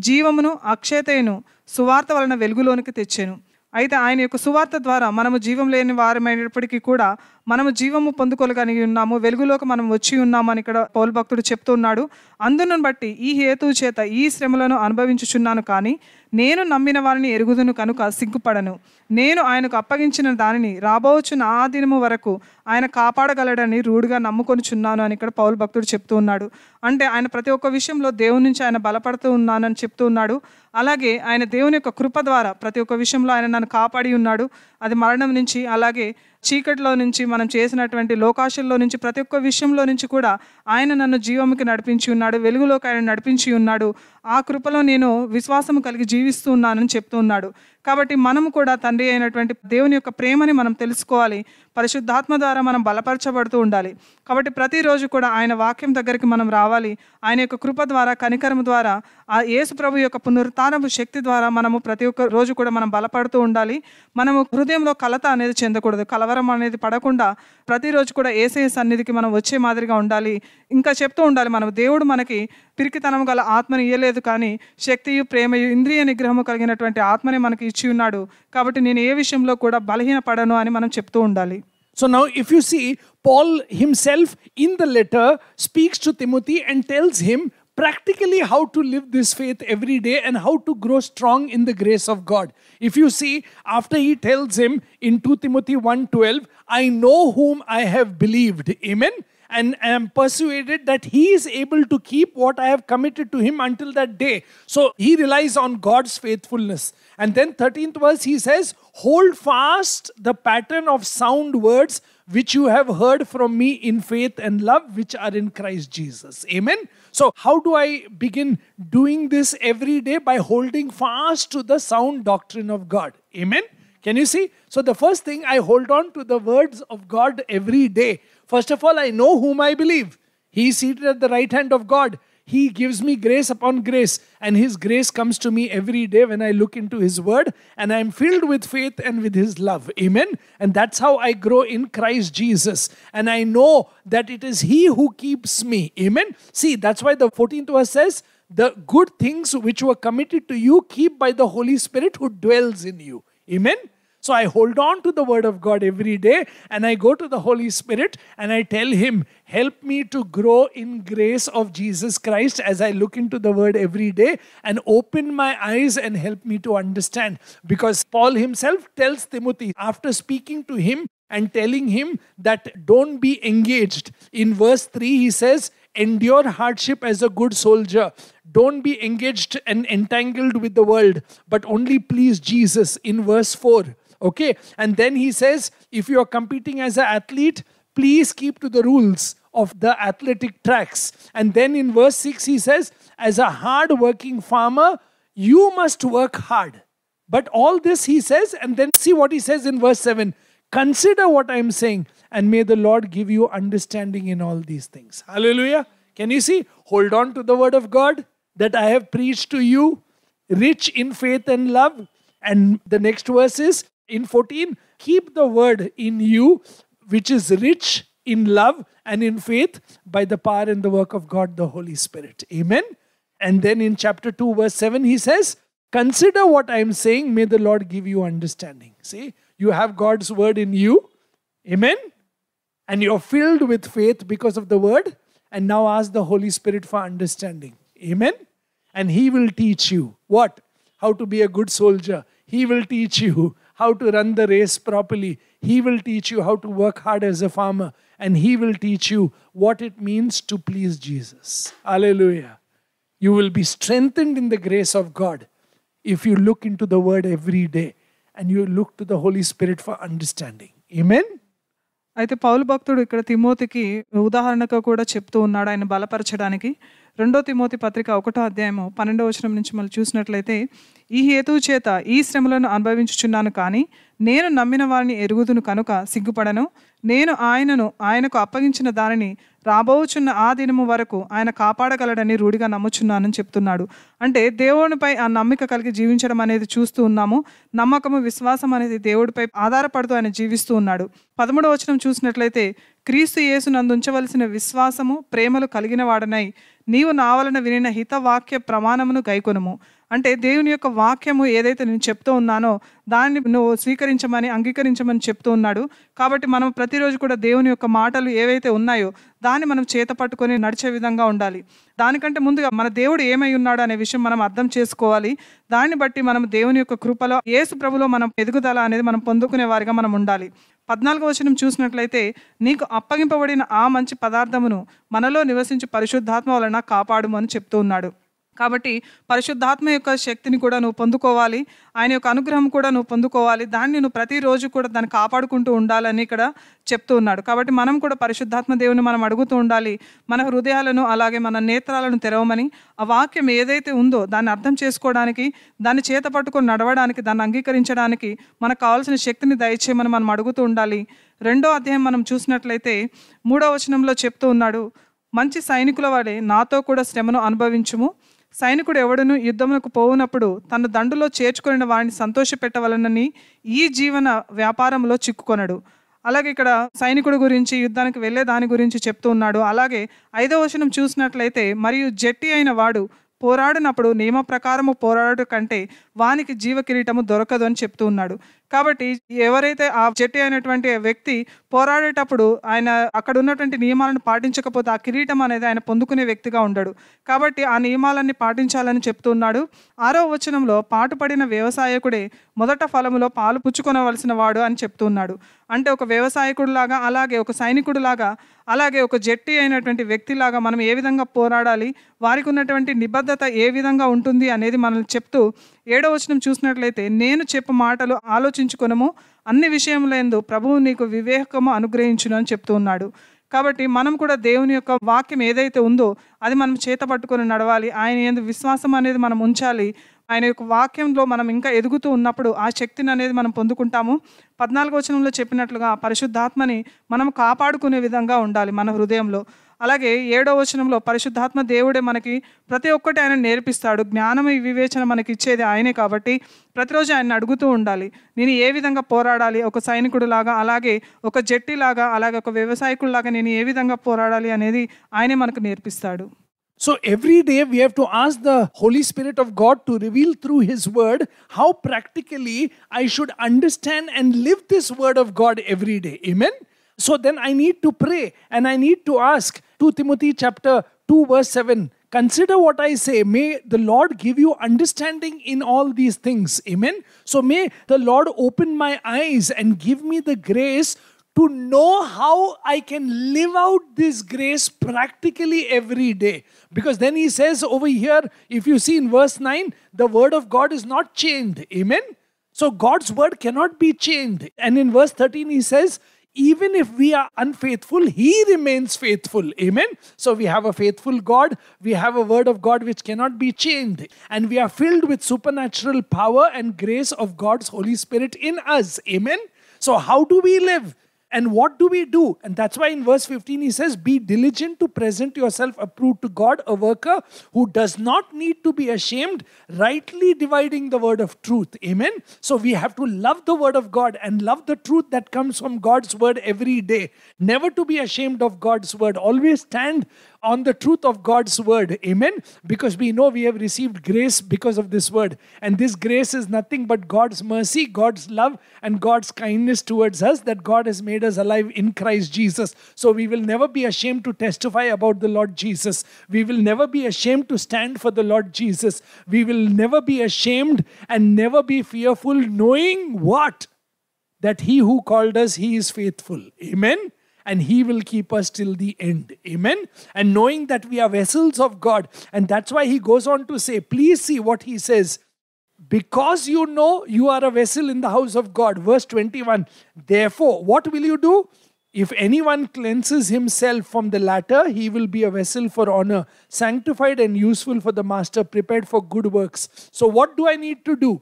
జీవమును అక్షయతయును సువార్త వలన వెలుగులోనికి తెచ్చెను. అయితే ఆయన యొక్క సువార్త ద్వారా మనము జీవం లేని వారమైనప్పటికీ కూడా మనము జీవము పొందుకోగలిగి ఉన్నాము, వెలుగులోకి మనం వచ్చి ఉన్నాము అని ఇక్కడ పౌలు భక్తుడు చెప్తున్నాడు. అందును బట్టి ఈ హేతువు చేత ఈ శ్రమలను అనుభవించుచున్నాను, కానీ నేను నమ్మిన వారిని ఎరుగుదును కనుక సిగ్గుపడను. నేను ఆయనకు అప్పగించిన దానిని రాబోచున్న ఆ దినము వరకు ఆయన కాపాడగలడని రూఢిగా నమ్ముకొనిచున్నాను అని ఇక్కడ పౌలు భక్తుడు చెప్తూ ఉన్నాడు. అంటే ఆయన ప్రతి ఒక్క విషయంలో దేవుని నుంచి ఆయన బలపడుతూ ఉన్నానని చెప్తూ ఉన్నాడు. అలాగే ఆయన దేవుని యొక్క కృప ద్వారా ప్రతి ఒక్క విషయంలో ఆయన నన్ను కాపాడి ఉన్నాడు. అది మరణం నుంచి, అలాగే చీకటిలో నుంచి, మనం చేసినటువంటి లోకాశల్లో నుంచి, ప్రతి ఒక్క విషయంలో నుంచి కూడా ఆయన నన్ను జీవముకి నడిపించి ఉన్నాడు, వెలుగులోకి ఆయన నడిపించి ఉన్నాడు. ఆ కృపలో నేను విశ్వాసము కలిగి జీవిస్తూ ఉన్నానని చెప్తూ ఉన్నాడు. కాబట్టి మనము కూడా తండ్రి అయినటువంటి దేవుని యొక్క ప్రేమని మనం తెలుసుకోవాలి. పరిశుద్ధాత్మ ద్వారా మనం బలపరచబడుతూ ఉండాలి. కాబట్టి ప్రతిరోజు కూడా ఆయన వాక్యం దగ్గరికి మనం రావాలి. ఆయన యొక్క కృప ద్వారా, కనికరము ద్వారా, ఆ యేసు ప్రభు యొక్క పునరుత్థానపు శక్తి ద్వారా మనము ప్రతి ఒక్క రోజు కూడా మనం బలపడుతూ ఉండాలి. మనము హృదయంలో కలత అనేది చెందకూడదు, కలవరం అనేది పడకుండా ప్రతిరోజు కూడా యేసయ్య సన్నిధికి మనం వచ్చే మాదిరిగా ఉండాలి. ఇంకా చెప్తూ ఉండాలి, మనం దేవుడు మనకి పిరికితనం గల ఆత్మని ఇయ్యలేదు, కానీ శక్తియు ప్రేమయు ఇంద్రియ నిగ్రహము కలిగినటువంటి ఆత్మని మనకి ఇచ్చి ఉన్నాడు. కాబట్టి నేను ఏ విషయంలో కూడా బలహీనపడను అని మనం చెప్తూ ఉండాలి. So now if you see, Paul himself in the letter speaks to Timothy and tells him practically how to live this faith every day and how to grow strong in the grace of God. If you see, after he tells him in 2 Timothy 1:12, I know whom I have believed, amen, and I am persuaded that he is able to keep what I have committed to him until that day. So he relies on God's faithfulness. And then 13th verse he says, hold fast the pattern of sound words which you have heard from me in faith and love which are in Christ Jesus. Amen. So how do I begin doing this every day? By holding fast to the sound doctrine of God. Amen. Can you see? So the first thing, I hold on to the words of God every day. First of all, I know whom I believe. He is seated at the right hand of God. He gives me grace upon grace, and his grace comes to me every day when I look into his word, and I am filled with faith and with his love. Amen. And that's how I grow in Christ Jesus. And I know that it is he who keeps me. Amen. See, that's why the 14th verse says, the good things which were committed to you, keep by the Holy Spirit who dwells in you. Amen. So I hold on to the word of God every day, and I go to the Holy Spirit and I tell him, help me to grow in grace of Jesus Christ as I look into the word every day, and open my eyes and help me to understand. Because Paul himself tells Timothy, after speaking to him and telling him that don't be engaged, in verse 3 he says, endure hardship as a good soldier. Don't be engaged and entangled with the world, but only please Jesus, in verse 4. Okay, and then he says, if you are competing as an athlete, please keep to the rules of the athletic tracks. And then in verse 6 he says, as a hard working farmer, you must work hard. But all this he says, and then see what he says in verse 7, consider what I am saying, and may the Lord give you understanding in all these things. Hallelujah. Can you see? Hold on to the word of God that I have preached to you, rich in faith and love. And the next verse is, in 14, keep the word in you, which is rich in love and in faith, by the power and the work of God, the Holy Spirit. Amen. And then in chapter 2, verse 7, he says, consider what I am saying, may the Lord give you understanding. See, you have God's word in you. Amen. And you're filled with faith because of the word. And now ask the Holy Spirit for understanding. Amen. And he will teach you what? How to be a good soldier. He will teach you how to run the race properly. He will teach you how to work hard as a farmer, and He will teach you what it means to please Jesus. Hallelujah. You will be strengthened in the grace of God if you look into the Word every day and you look to the Holy Spirit for understanding. Amen? అయితే పౌలు భక్తుడు ఇక్కడ తిమోతికి ఉదాహరణగా కూడా చెప్తూ ఉన్నాడు ఆయన బలపరచడానికి. 2 Timothy పత్రిక 1వ అధ్యాయము 12వ వచనం నుంచి మనం చూసినట్లయితే, ఈ హేతువు చేత ఈ శ్రమలను అనుభవించుచున్నాను, కానీ నేను నమ్మిన వారిని ఎరుగుదును కనుక సిగ్గుపడను. నేను ఆయనకు అప్పగించిన దానిని రాబోచున్న ఆ దినము వరకు ఆయన కాపాడగలడని రూఢిగా నమ్ముచున్నానని చెప్తున్నాడు. అంటే దేవునిపై ఆ నమ్మిక కలిగి జీవించడం అనేది చూస్తూ ఉన్నాము. నమ్మకము, విశ్వాసం అనేది దేవుడిపై ఆధారపడుతూ ఆయన జీవిస్తూ ఉన్నాడు. 13వ వచనం చూసినట్లయితే, క్రీస్తు యేసునందు ఉంచవలసిన విశ్వాసము, ప్రేమలు కలిగిన వాడనై నీవు నా వలన వినిన హితవాక్య ప్రమాణమును గైకొనుము. అంటే దేవుని యొక్క వాక్యము ఏదైతే నేను చెప్తూ ఉన్నానో దాన్ని నువ్వు స్వీకరించమని, అంగీకరించమని చెప్తూ ఉన్నాడు. కాబట్టి మనం ప్రతిరోజు కూడా దేవుని యొక్క మాటలు ఏవైతే ఉన్నాయో దాన్ని మనం చేత పట్టుకొని నడిచే విధంగా ఉండాలి. దానికంటే ముందుగా మన దేవుడు ఏమై ఉన్నాడు అనే విషయం మనం అర్థం చేసుకోవాలి. దాన్ని బట్టి మనం దేవుని యొక్క కృపలో, యేసు ప్రభులో మనం ఎదుగుదల అనేది మనం పొందుకునే వారిగా మనం ఉండాలి. 14వ వచనం చూసినట్లయితే, నీకు అప్పగింపబడిన ఆ మంచి పదార్థమును మనలో నివసించి పరిశుద్ధాత్మ వలన కాపాడుము అని చెప్తూ ఉన్నాడు. కాబట్టి పరిశుద్ధాత్మ యొక్క శక్తిని కూడా నువ్వు పొందుకోవాలి, ఆయన యొక్క అనుగ్రహం కూడా నువ్వు పొందుకోవాలి. దాన్ని నువ్వు ప్రతిరోజు కూడా దాన్ని కాపాడుకుంటూ ఉండాలని ఇక్కడ చెప్తూ ఉన్నాడు. కాబట్టి మనం కూడా పరిశుద్ధాత్మ దేవుని మనం అడుగుతూ ఉండాలి. మన హృదయాలను అలాగే మన నేత్రాలను తెరవమని, ఆ వాక్యం ఏదైతే ఉందో దాన్ని అర్థం చేసుకోవడానికి, దాన్ని చేత పట్టుకొని నడవడానికి, దాన్ని అంగీకరించడానికి మనకు కావాల్సిన శక్తిని దయచేయమని మనం అడుగుతూ ఉండాలి. 2వ అధ్యాయం మనం చూసినట్లయితే 3వ వచనంలో చెప్తూ ఉన్నాడు, మంచి సైనికుల వలె నాతో కూడా శ్రమను అనుభవించుము. సైనికుడు ఎవడును యుద్ధమునకు పోవునప్పుడు తన దండులో చేర్చుకొనిన వాడిని సంతోషపెట్టవలనని ఈ జీవన వ్యాపారంలో చిక్కుకొనడు. అలాగే ఇక్కడ సైనికుడు గురించి, యుద్ధానికి వెళ్ళే దాని గురించి చెప్తూ ఉన్నాడు. అలాగే 5వ వచనం చూసినట్లయితే, మరియు జట్టి అయిన వాడు పోరాడినప్పుడు నియమ ప్రకారము పోరాడు కంటే వానికి జీవ కిరీటము దొరకదు అని చెప్తూ ఉన్నాడు. కాబట్టి ఎవరైతే ఆ జట్టి అయినటువంటి వ్యక్తి పోరాడేటప్పుడు ఆయన అక్కడ ఉన్నటువంటి నియమాలను పాటించకపోతే ఆ కిరీటం అనేది ఆయన పొందుకునే వ్యక్తిగా ఉండడు. కాబట్టి ఆ నియమాలన్నీ పాటించాలని చెప్తూ ఉన్నాడు. 6వ వచనంలో, పాటుపడిన వ్యవసాయకుడే మొదట ఫలములో పాలు పుచ్చుకొనవలసిన వాడు అని చెప్తూ ఉన్నాడు. అంటే ఒక వ్యవసాయకుడిలాగా, అలాగే ఒక సైనికుడిలాగా, అలాగే ఒక జట్టి అయినటువంటి వ్యక్తిలాగా మనం ఏ విధంగా పోరాడాలి, వారికి ఉన్నటువంటి నిబద్ధత ఏ విధంగా ఉంటుంది అనేది మనల్ని చెప్తూ 7వ వచనం చూసినట్లయితే, నేను చెప్పు మాటలు ఆలోచించుకొనము, అన్ని విషయములందు ప్రభువు నీకు వివేకము అనుగ్రహించును అని చెప్తూ ఉన్నాడు. కాబట్టి మనం కూడా దేవుని యొక్క వాక్యం ఏదైతే ఉందో అది మనం చేత పట్టుకొని నడవాలి. ఆయన యందు విశ్వాసం అనేది మనం ఉంచాలి. ఆయన యొక్క వాక్యంలో మనం ఇంకా ఎదుగుతూ ఉన్నప్పుడు ఆ శక్తిని అనేది మనం పొందుకుంటాము. 14వ వచనంలో చెప్పినట్లుగా పరిశుద్ధాత్మని మనం కాపాడుకునే విధంగా ఉండాలి మన హృదయంలో. అలాగే 7వ వచనంలో, పరిశుద్ధాత్మ దేవుడే మనకి ప్రతి ఒక్కటి ఆయన నేర్పిస్తాడు. జ్ఞానం, వివేచన మనకి ఇచ్చేది ఆయనే. కాబట్టి ప్రతిరోజు ఆయన అడుగుతూ ఉండాలి, నేను ఏ విధంగా పోరాడాలి, ఒక సైనికుడిలాగా, అలాగే ఒక జట్టిలాగా, అలాగే ఒక వ్యవసాయకుడిలాగా నేను ఏ విధంగా పోరాడాలి అనేది ఆయనే మనకు నేర్పిస్తాడు. So every day we have to ask the Holy Spirit of God to reveal through His Word how practically I should understand and live this Word of God every day. Amen? So then I need to pray and I need to ask. 2 Timothy chapter 2 verse 7. Consider what I say. May the Lord give you understanding in all these things. Amen? So may the Lord open my eyes and give me the grace to know how I can live out this grace practically every day. Because then he says over here, if you see in verse 9, the word of God is not changed. Amen? So God's word cannot be changed. And in verse 13 he says, even if we are unfaithful, He remains faithful. Amen? So we have a faithful God. We have a word of God which cannot be changed. And we are filled with supernatural power and grace of God's Holy Spirit in us. Amen? So how do we live? And what do we do? And that's why in verse 15 he says, be diligent to present yourself approved to God, a worker who does not need to be ashamed, rightly dividing the word of truth. Amen? So we have to love the word of God and love the truth that comes from God's word every day. Never to be ashamed of God's word. Always stand on the truth of God's word. Amen? Because we know we have received grace because of this word. And this grace is nothing but God's mercy, God's love, and God's kindness towards us, that God has made us alive in Christ Jesus. So we will never be ashamed to testify about the Lord Jesus. We will never be ashamed to stand for the Lord Jesus. We will never be ashamed and never be fearful, knowing what? that he who called us, he is faithful. Amen. And he will keep us till the end. Amen. And knowing that we are vessels of God. And that's why he goes on to say, please see what he says. Because you know you are a vessel in the house of God. Verse 21. Therefore, what will you do? If anyone cleanses himself from the latter, he will be a vessel for honor, sanctified and useful for the master, prepared for good works. So what do I need to do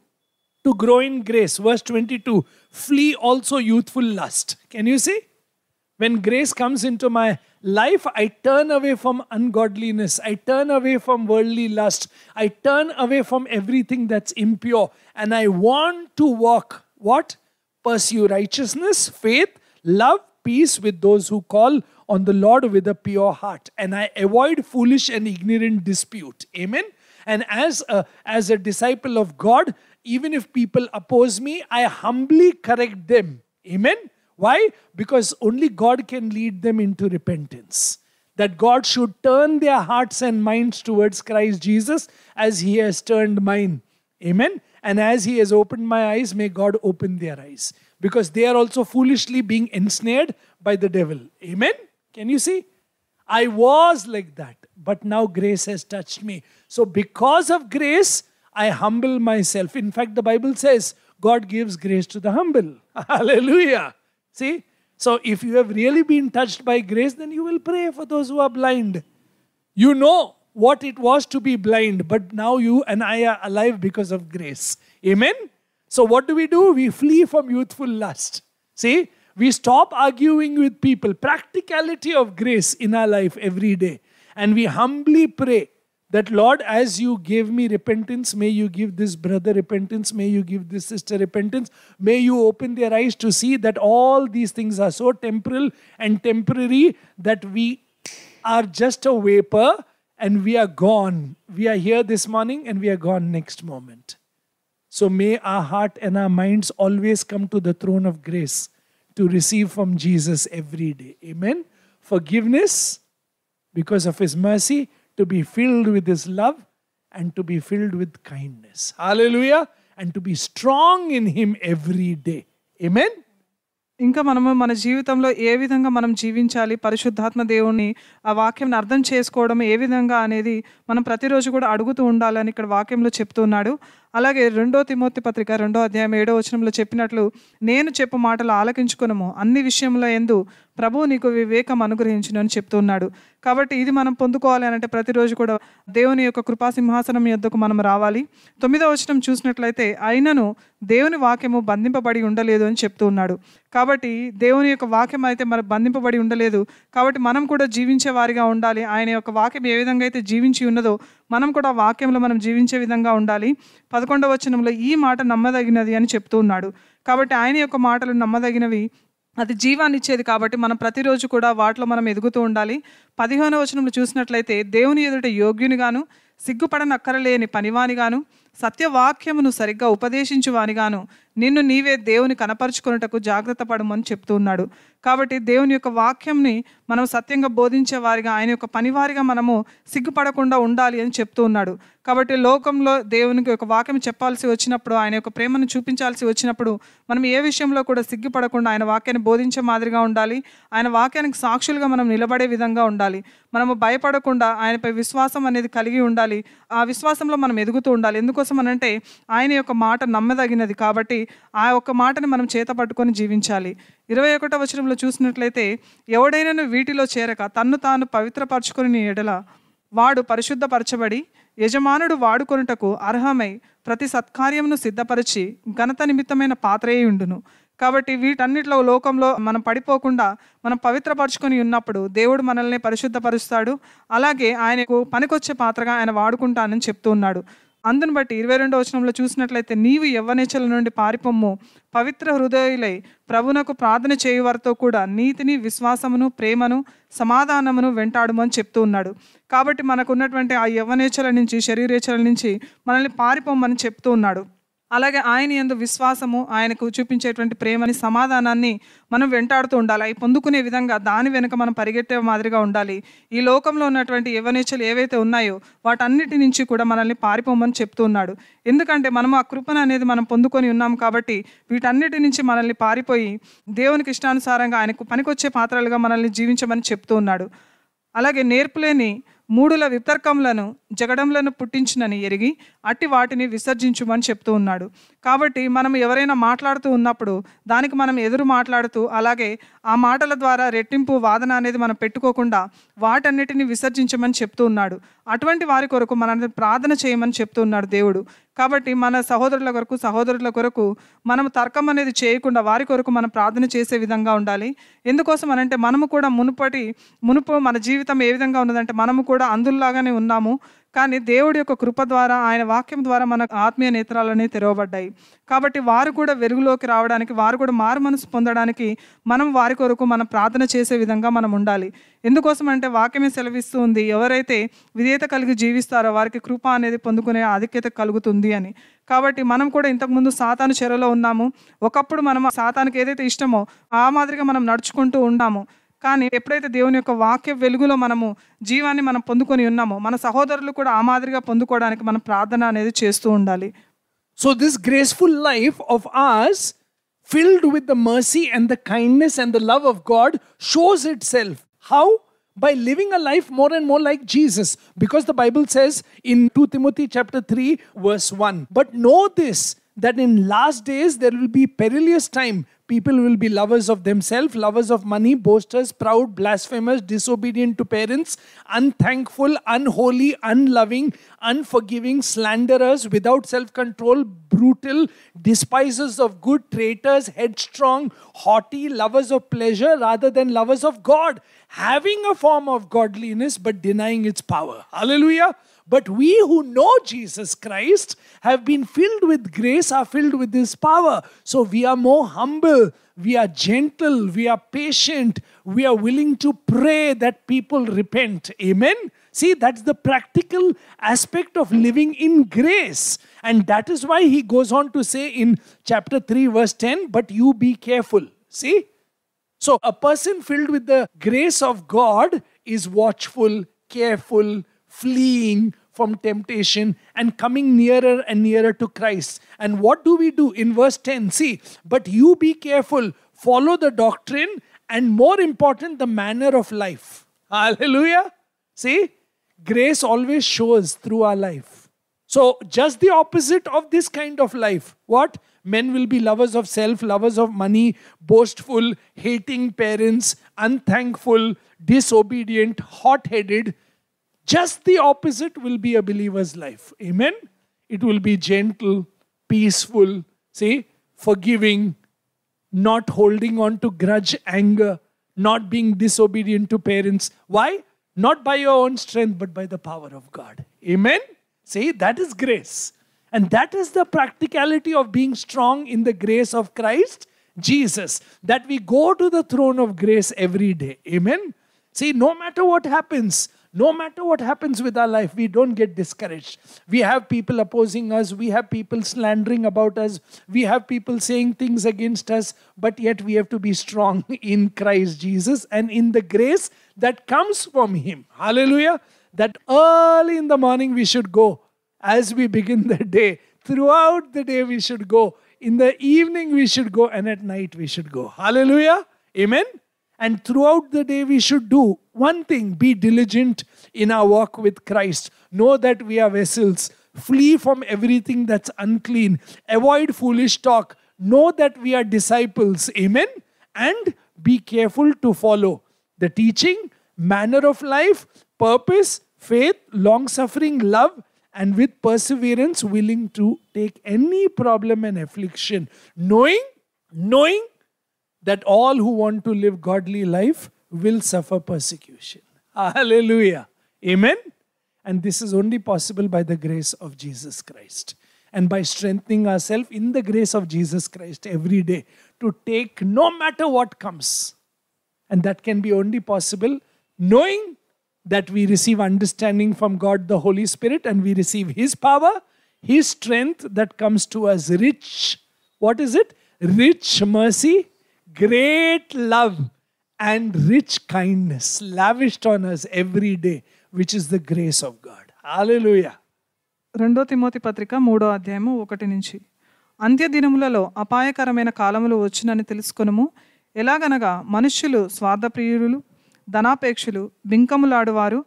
to grow in grace? Verse 22. Flee also youthful lust. Can you see? When grace comes into my life, I turn away from ungodliness. I turn away from worldly lust. I turn away from everything that's impure. And I want to walk, what? Pursue righteousness, faith, love, peace with those who call on the Lord with a pure heart. And I avoid foolish and ignorant dispute. Amen. And as a disciple of God, even if people oppose me, I humbly correct them. Amen. Why? Because only God can lead them into repentance. That God should turn their hearts and minds towards Christ Jesus as he has turned mine. Amen. And as he has opened my eyes, may God open their eyes. Because they are also foolishly being ensnared by the devil. Amen. Can you see? I was like that, but now grace has touched me. So because of grace, I humble myself. In fact, the Bible says God gives grace to the humble. Hallelujah. See? So if you have really been touched by grace, then you will pray for those who are blind. You know what it was to be blind, but now you and I are alive because of grace. Amen? So what do? We flee from youthful lust. See? We stop arguing with people. Practicality of grace in our life every day. And we humbly pray that, Lord, as you gave me repentance, may you give this brother repentance, may you give this sister repentance, may you open their eyes to see that all these things are so temporal and temporary that we are just a vapor and we are gone. We are here this morning and we are gone next moment. So may our heart and our minds always come to the throne of grace to receive from Jesus every day. Amen. Forgiveness because of his mercy, to be filled with his love and to be filled with kindness. Hallelujah. And to be strong in him every day. Amen. ఇంకా మనము మన జీవితంలో ఏ విధంగా మనం జీవించాలి, పరిశుద్ధాత్మ దేవుణ్ణి ఆ వాక్యంని అర్థం చేసుకోవడం ఏ విధంగా అనేది మనం ప్రతిరోజు కూడా అడుగుతూ ఉండాలని ఇక్కడ వాక్యంలో చెప్తున్నాడు. అలాగే 2 తిమోతి పత్రిక 2వ అధ్యాయం 7వ వచనంలో చెప్పినట్లు, నేను చెప్పు మాటలు ఆలకించుకొనుము, అన్ని విషయంలో యందు ప్రభువు నీకు వివేకం అనుగ్రహించును అని చెప్తున్నాడు. కాబట్టి ఇది మనం పొందుకోవాలి అంటే ప్రతిరోజు కూడా దేవుని యొక్క కృపా సింహాసనం యొద్దకు మనం రావాలి. 9వ వచనం చూసినట్లయితే, అయినను దేవుని వాక్యము బంధింపబడి ఉండలేదు అని చెప్తూ ఉన్నాడు. కాబట్టి దేవుని యొక్క వాక్యం అయితే మరి బంధింపబడి ఉండలేదు. కాబట్టి మనం కూడా జీవించే వారిగా ఉండాలి. ఆయన యొక్క వాక్యం ఏ విధంగా అయితే జీవించి ఉన్నదో మనం కూడా వాక్యంలో మనం జీవించే విధంగా ఉండాలి. 11వ వచనంలో ఈ మాట నమ్మదగినది అని చెప్తూ ఉన్నాడు. కాబట్టి ఆయన యొక్క మాటలు నమ్మదగినవి, అది జీవాన్ని ఇచ్చేది. కాబట్టి మనం ప్రతిరోజు కూడా వాటిలో మనం ఎదుగుతూ ఉండాలి. 15వ వచనంలో చూసినట్లయితే, దేవుని ఎదుట యోగ్యునిగాను, సిగ్గుపడనక్కరలేని పనివానిగాను, సత్యవాక్యమును సరిగ్గా ఉపదేశించువానిగాను నిన్ను నీవే దేవుని కనపరుచుకొనుటకు జాగ్రత్త పడమని చెప్తూ ఉన్నాడు. కాబట్టి దేవుని యొక్క వాక్యంని మనం సత్యంగా బోధించే వారిగా, ఆయన యొక్క పనివారిగా మనము సిగ్గుపడకుండా ఉండాలి అని చెప్తూ ఉన్నాడు. కాబట్టి లోకంలో దేవునికి ఒక వాక్యం చెప్పాల్సి వచ్చినప్పుడు, ఆయన యొక్క ప్రేమను చూపించాల్సి వచ్చినప్పుడు మనం ఏ విషయంలో కూడా సిగ్గుపడకుండా ఆయన వాక్యాన్ని బోధించే మాదిరిగా ఉండాలి. ఆయన వాక్యానికి సాక్షులుగా మనం నిలబడే విధంగా ఉండాలి. మనము భయపడకుండా ఆయనపై విశ్వాసం అనేది కలిగి ఉండాలి. ఆ విశ్వాసంలో మనం ఎదుగుతూ ఉండాలి. ఎందుకోసం అనంటే ఆయన యొక్క మాట నమ్మదగినది. కాబట్టి ఆ ఒక్క మాటని మనం చేత పట్టుకొని జీవించాలి. 21వ వచనంలో చూసినట్లయితే, ఎవడైనాను వీటిలో చేరక తన్ను తాను పవిత్రపరచుకొని ఎడల వాడు పరిశుద్ధపరచబడి యజమానుడు వాడుకొనుటకు అర్హమై ప్రతి సత్కార్యమును సిద్ధపరిచి ఘనత నిమిత్తమైన పాత్రయే ఉండును. కాబట్టి వీటన్నిటిలో లోకంలో మనం పడిపోకుండా మనం పవిత్రపరచుకొని ఉన్నప్పుడు దేవుడు మనల్ని పరిశుద్ధపరుస్తాడు. అలాగే ఆయనకు పనికొచ్చే పాత్రగా ఆయన వాడుకుంటానని చెప్తూ ఉన్నాడు. అందును బట్టి 22వ వచనంలో చూసినట్లయితే, నీవు యవ్వనేచ్ఛల నుండి పారిపొమ్ము, పవిత్ర హృదయులై ప్రభునకు ప్రార్థన చేయు వారితో కూడా నీతిని, విశ్వాసమును, ప్రేమను, సమాధానమును వెంటాడుము అని చెప్తూ ఉన్నాడు. కాబట్టి మనకు ఉన్నటువంటి ఆ యవ్వనేచ్ఛల నుంచి, శరీరేచ్ఛల నుంచి మనల్ని పారిపోమ్మని చెప్తూ ఉన్నాడు. అలాగే ఆయన యందు విశ్వాసము, ఆయనకు చూపించేటువంటి ప్రేమని, సమాధానాన్ని మనం వెంటాడుతూ ఉండాలి. అవి పొందుకునే విధంగా దాని వెనుక మనం పరిగెట్టే మాదిరిగా ఉండాలి. ఈ లోకంలో ఉన్నటువంటి యవ్వనేచ్ఛలు ఏవైతే ఉన్నాయో వాటన్నిటి నుంచి కూడా మనల్ని పారిపోమని చెప్తూ ఉన్నాడు. ఎందుకంటే మనం ఆ కృపను అనేది మనం పొందుకొని ఉన్నాం కాబట్టి వీటన్నిటి నుంచి మనల్ని పారిపోయి దేవునికి ఇష్టానుసారంగా ఆయనకు పనికొచ్చే పాత్రలుగా మనల్ని జీవించమని చెప్తూ ఉన్నాడు. అలాగే నేర్పులేని మూడుల వితర్కములను జగడంలను పుట్టించునని ఎరిగి అట్టి వాటిని విసర్జించుమని చెప్తూ ఉన్నాడు. కాబట్టి మనం ఎవరైనా మాట్లాడుతూ ఉన్నప్పుడు దానికి మనం ఎదురు మాట్లాడుతూ, అలాగే ఆ మాటల ద్వారా రెట్టింపు వాదన అనేది మనం పెట్టుకోకుండా వాటన్నిటిని విసర్జించమని చెప్తూ ఉన్నాడు. అటువంటి వారి కొరకు మనల్ని ప్రార్థన చేయమని చెప్తూ ఉన్నాడు దేవుడు. కాబట్టి మన సహోదరుల కొరకు మనం తర్కం అనేది చేయకుండా వారి కొరకు మనం ప్రార్థన చేసే విధంగా ఉండాలి. ఎందుకోసం అనంటే మనము కూడా మునుపు మన జీవితం ఏ విధంగా ఉన్నదంటే మనము కూడా అందుల్లాగానే ఉన్నాము. కానీ దేవుడి యొక్క కృప ద్వారా, ఆయన వాక్యం ద్వారా మన ఆత్మీయ నేత్రాలనే తెరవబడ్డాయి. కాబట్టి వారు కూడా వెలుగులోకి రావడానికి, వారు కూడా మారు మనసు పొందడానికి మనం వారి కొరకు మనం ప్రార్థన చేసే విధంగా మనం ఉండాలి. ఎందుకోసం అంటే వాక్యమే సెలవిస్తూ ఉంది, ఎవరైతే విధేయత కలిగి జీవిస్తారో వారికి కృప అనేది పొందుకునే ఆధిక్యత కలుగుతుంది అని. కాబట్టి మనం కూడా ఇంతకుముందు సాతాను చెరలో ఉన్నాము. ఒకప్పుడు మనం సాతానికి ఏదైతే ఇష్టమో ఆ మాదిరిగా మనం నడుచుకుంటూ ఉన్నాము. కానీ ఎప్పుడైతే దేవుని యొక్క వాక్య వెలుగులో మనము జీవాన్ని మనం పొందుకొని ఉన్నామో మన సహోదరులు కూడా ఆ మాదిరిగా పొందుకోవడానికి మనం ప్రార్థన అనేది చేస్తూ ఉండాలి. So this graceful life of ours, filled with the mercy and the kindness and the love of God, shows itself. How? By living a life more and more like Jesus. Because the Bible says in 2 Timothy chapter 3 verse 1, "But know this, that in last days there will be perilous time. People will be lovers of themselves, lovers of money, boasters, proud, blasphemers, disobedient to parents, unthankful, unholy, unloving, unforgiving, slanderers, without self-control, brutal, despisers of good, traitors, headstrong, haughty, lovers of pleasure rather than lovers of God, having a form of godliness but denying its power." Hallelujah. But we who know Jesus Christ have been filled with grace, are filled with His power. So we are more humble, we are gentle, we are patient, we are willing to pray that people repent. Amen. See, that's the practical aspect of living in grace. And that is why he goes on to say in chapter 3 verse 10, "But you be careful." See? So a person filled with the grace of God is watchful, careful, fleeing from temptation and coming nearer and nearer to Christ. And what do we do? In verse 10, see, "But you be careful, follow the doctrine, and more important, the manner of life." Hallelujah. See, grace always shows through our life. So just the opposite of this kind of life. What? Men will be lovers of self, lovers of money, boastful, hating parents, unthankful, disobedient, hot-headed. Just the opposite will be a believer's life. Amen. It will be gentle, peaceful, see, forgiving, not holding on to grudge, anger, not being disobedient to parents. Why? Not by your own strength, but by the power of God. Amen. See, that is grace. And that is the practicality of being strong in the grace of Christ Jesus, that we go to the throne of grace every day. Amen. See, no matter what happens, no matter what happens with our life, we don't get discouraged. We have people opposing us. We have people slandering about us. We have people saying things against us. But yet we have to be strong in Christ Jesus and in the grace that comes from Him. Hallelujah. That early in the morning we should go. As we begin the day, throughout the day we should go. In the evening we should go. And at night we should go. Hallelujah. Amen. And throughout the day we should do one thing: be diligent in our walk with Christ. Know that we are vessels. Flee from everything that's unclean. Avoid foolish talk. Know that we are disciples. Amen. And be careful to follow the teaching, manner of life, purpose, faith, long-suffering, love, and with perseverance willing to take any problem and affliction, knowing that all who want to live godly life will suffer persecution. Hallelujah. Amen. And this is only possible by the grace of Jesus Christ. And by strengthening ourselves in the grace of Jesus Christ every day to take no matter what comes. And that can be only possible knowing that we receive understanding from God the Holy Spirit, and we receive His power, His strength that comes to us rich. What is it? Rich mercy, great love, and rich kindness lavished on us every day, which is the grace of God. Hallelujah. 2 Timothy పత్రిక 3వ అధ్యాయము 1 నుంచి. అంత్య దినములలో అపాయకరమైన కాలములు వచ్చునని తెలుసుకొనుము. ఎలాగనగా మనుష్యులు స్వార్థప్రియులు, ధనాపేక్షులు, బింకములాడువారు,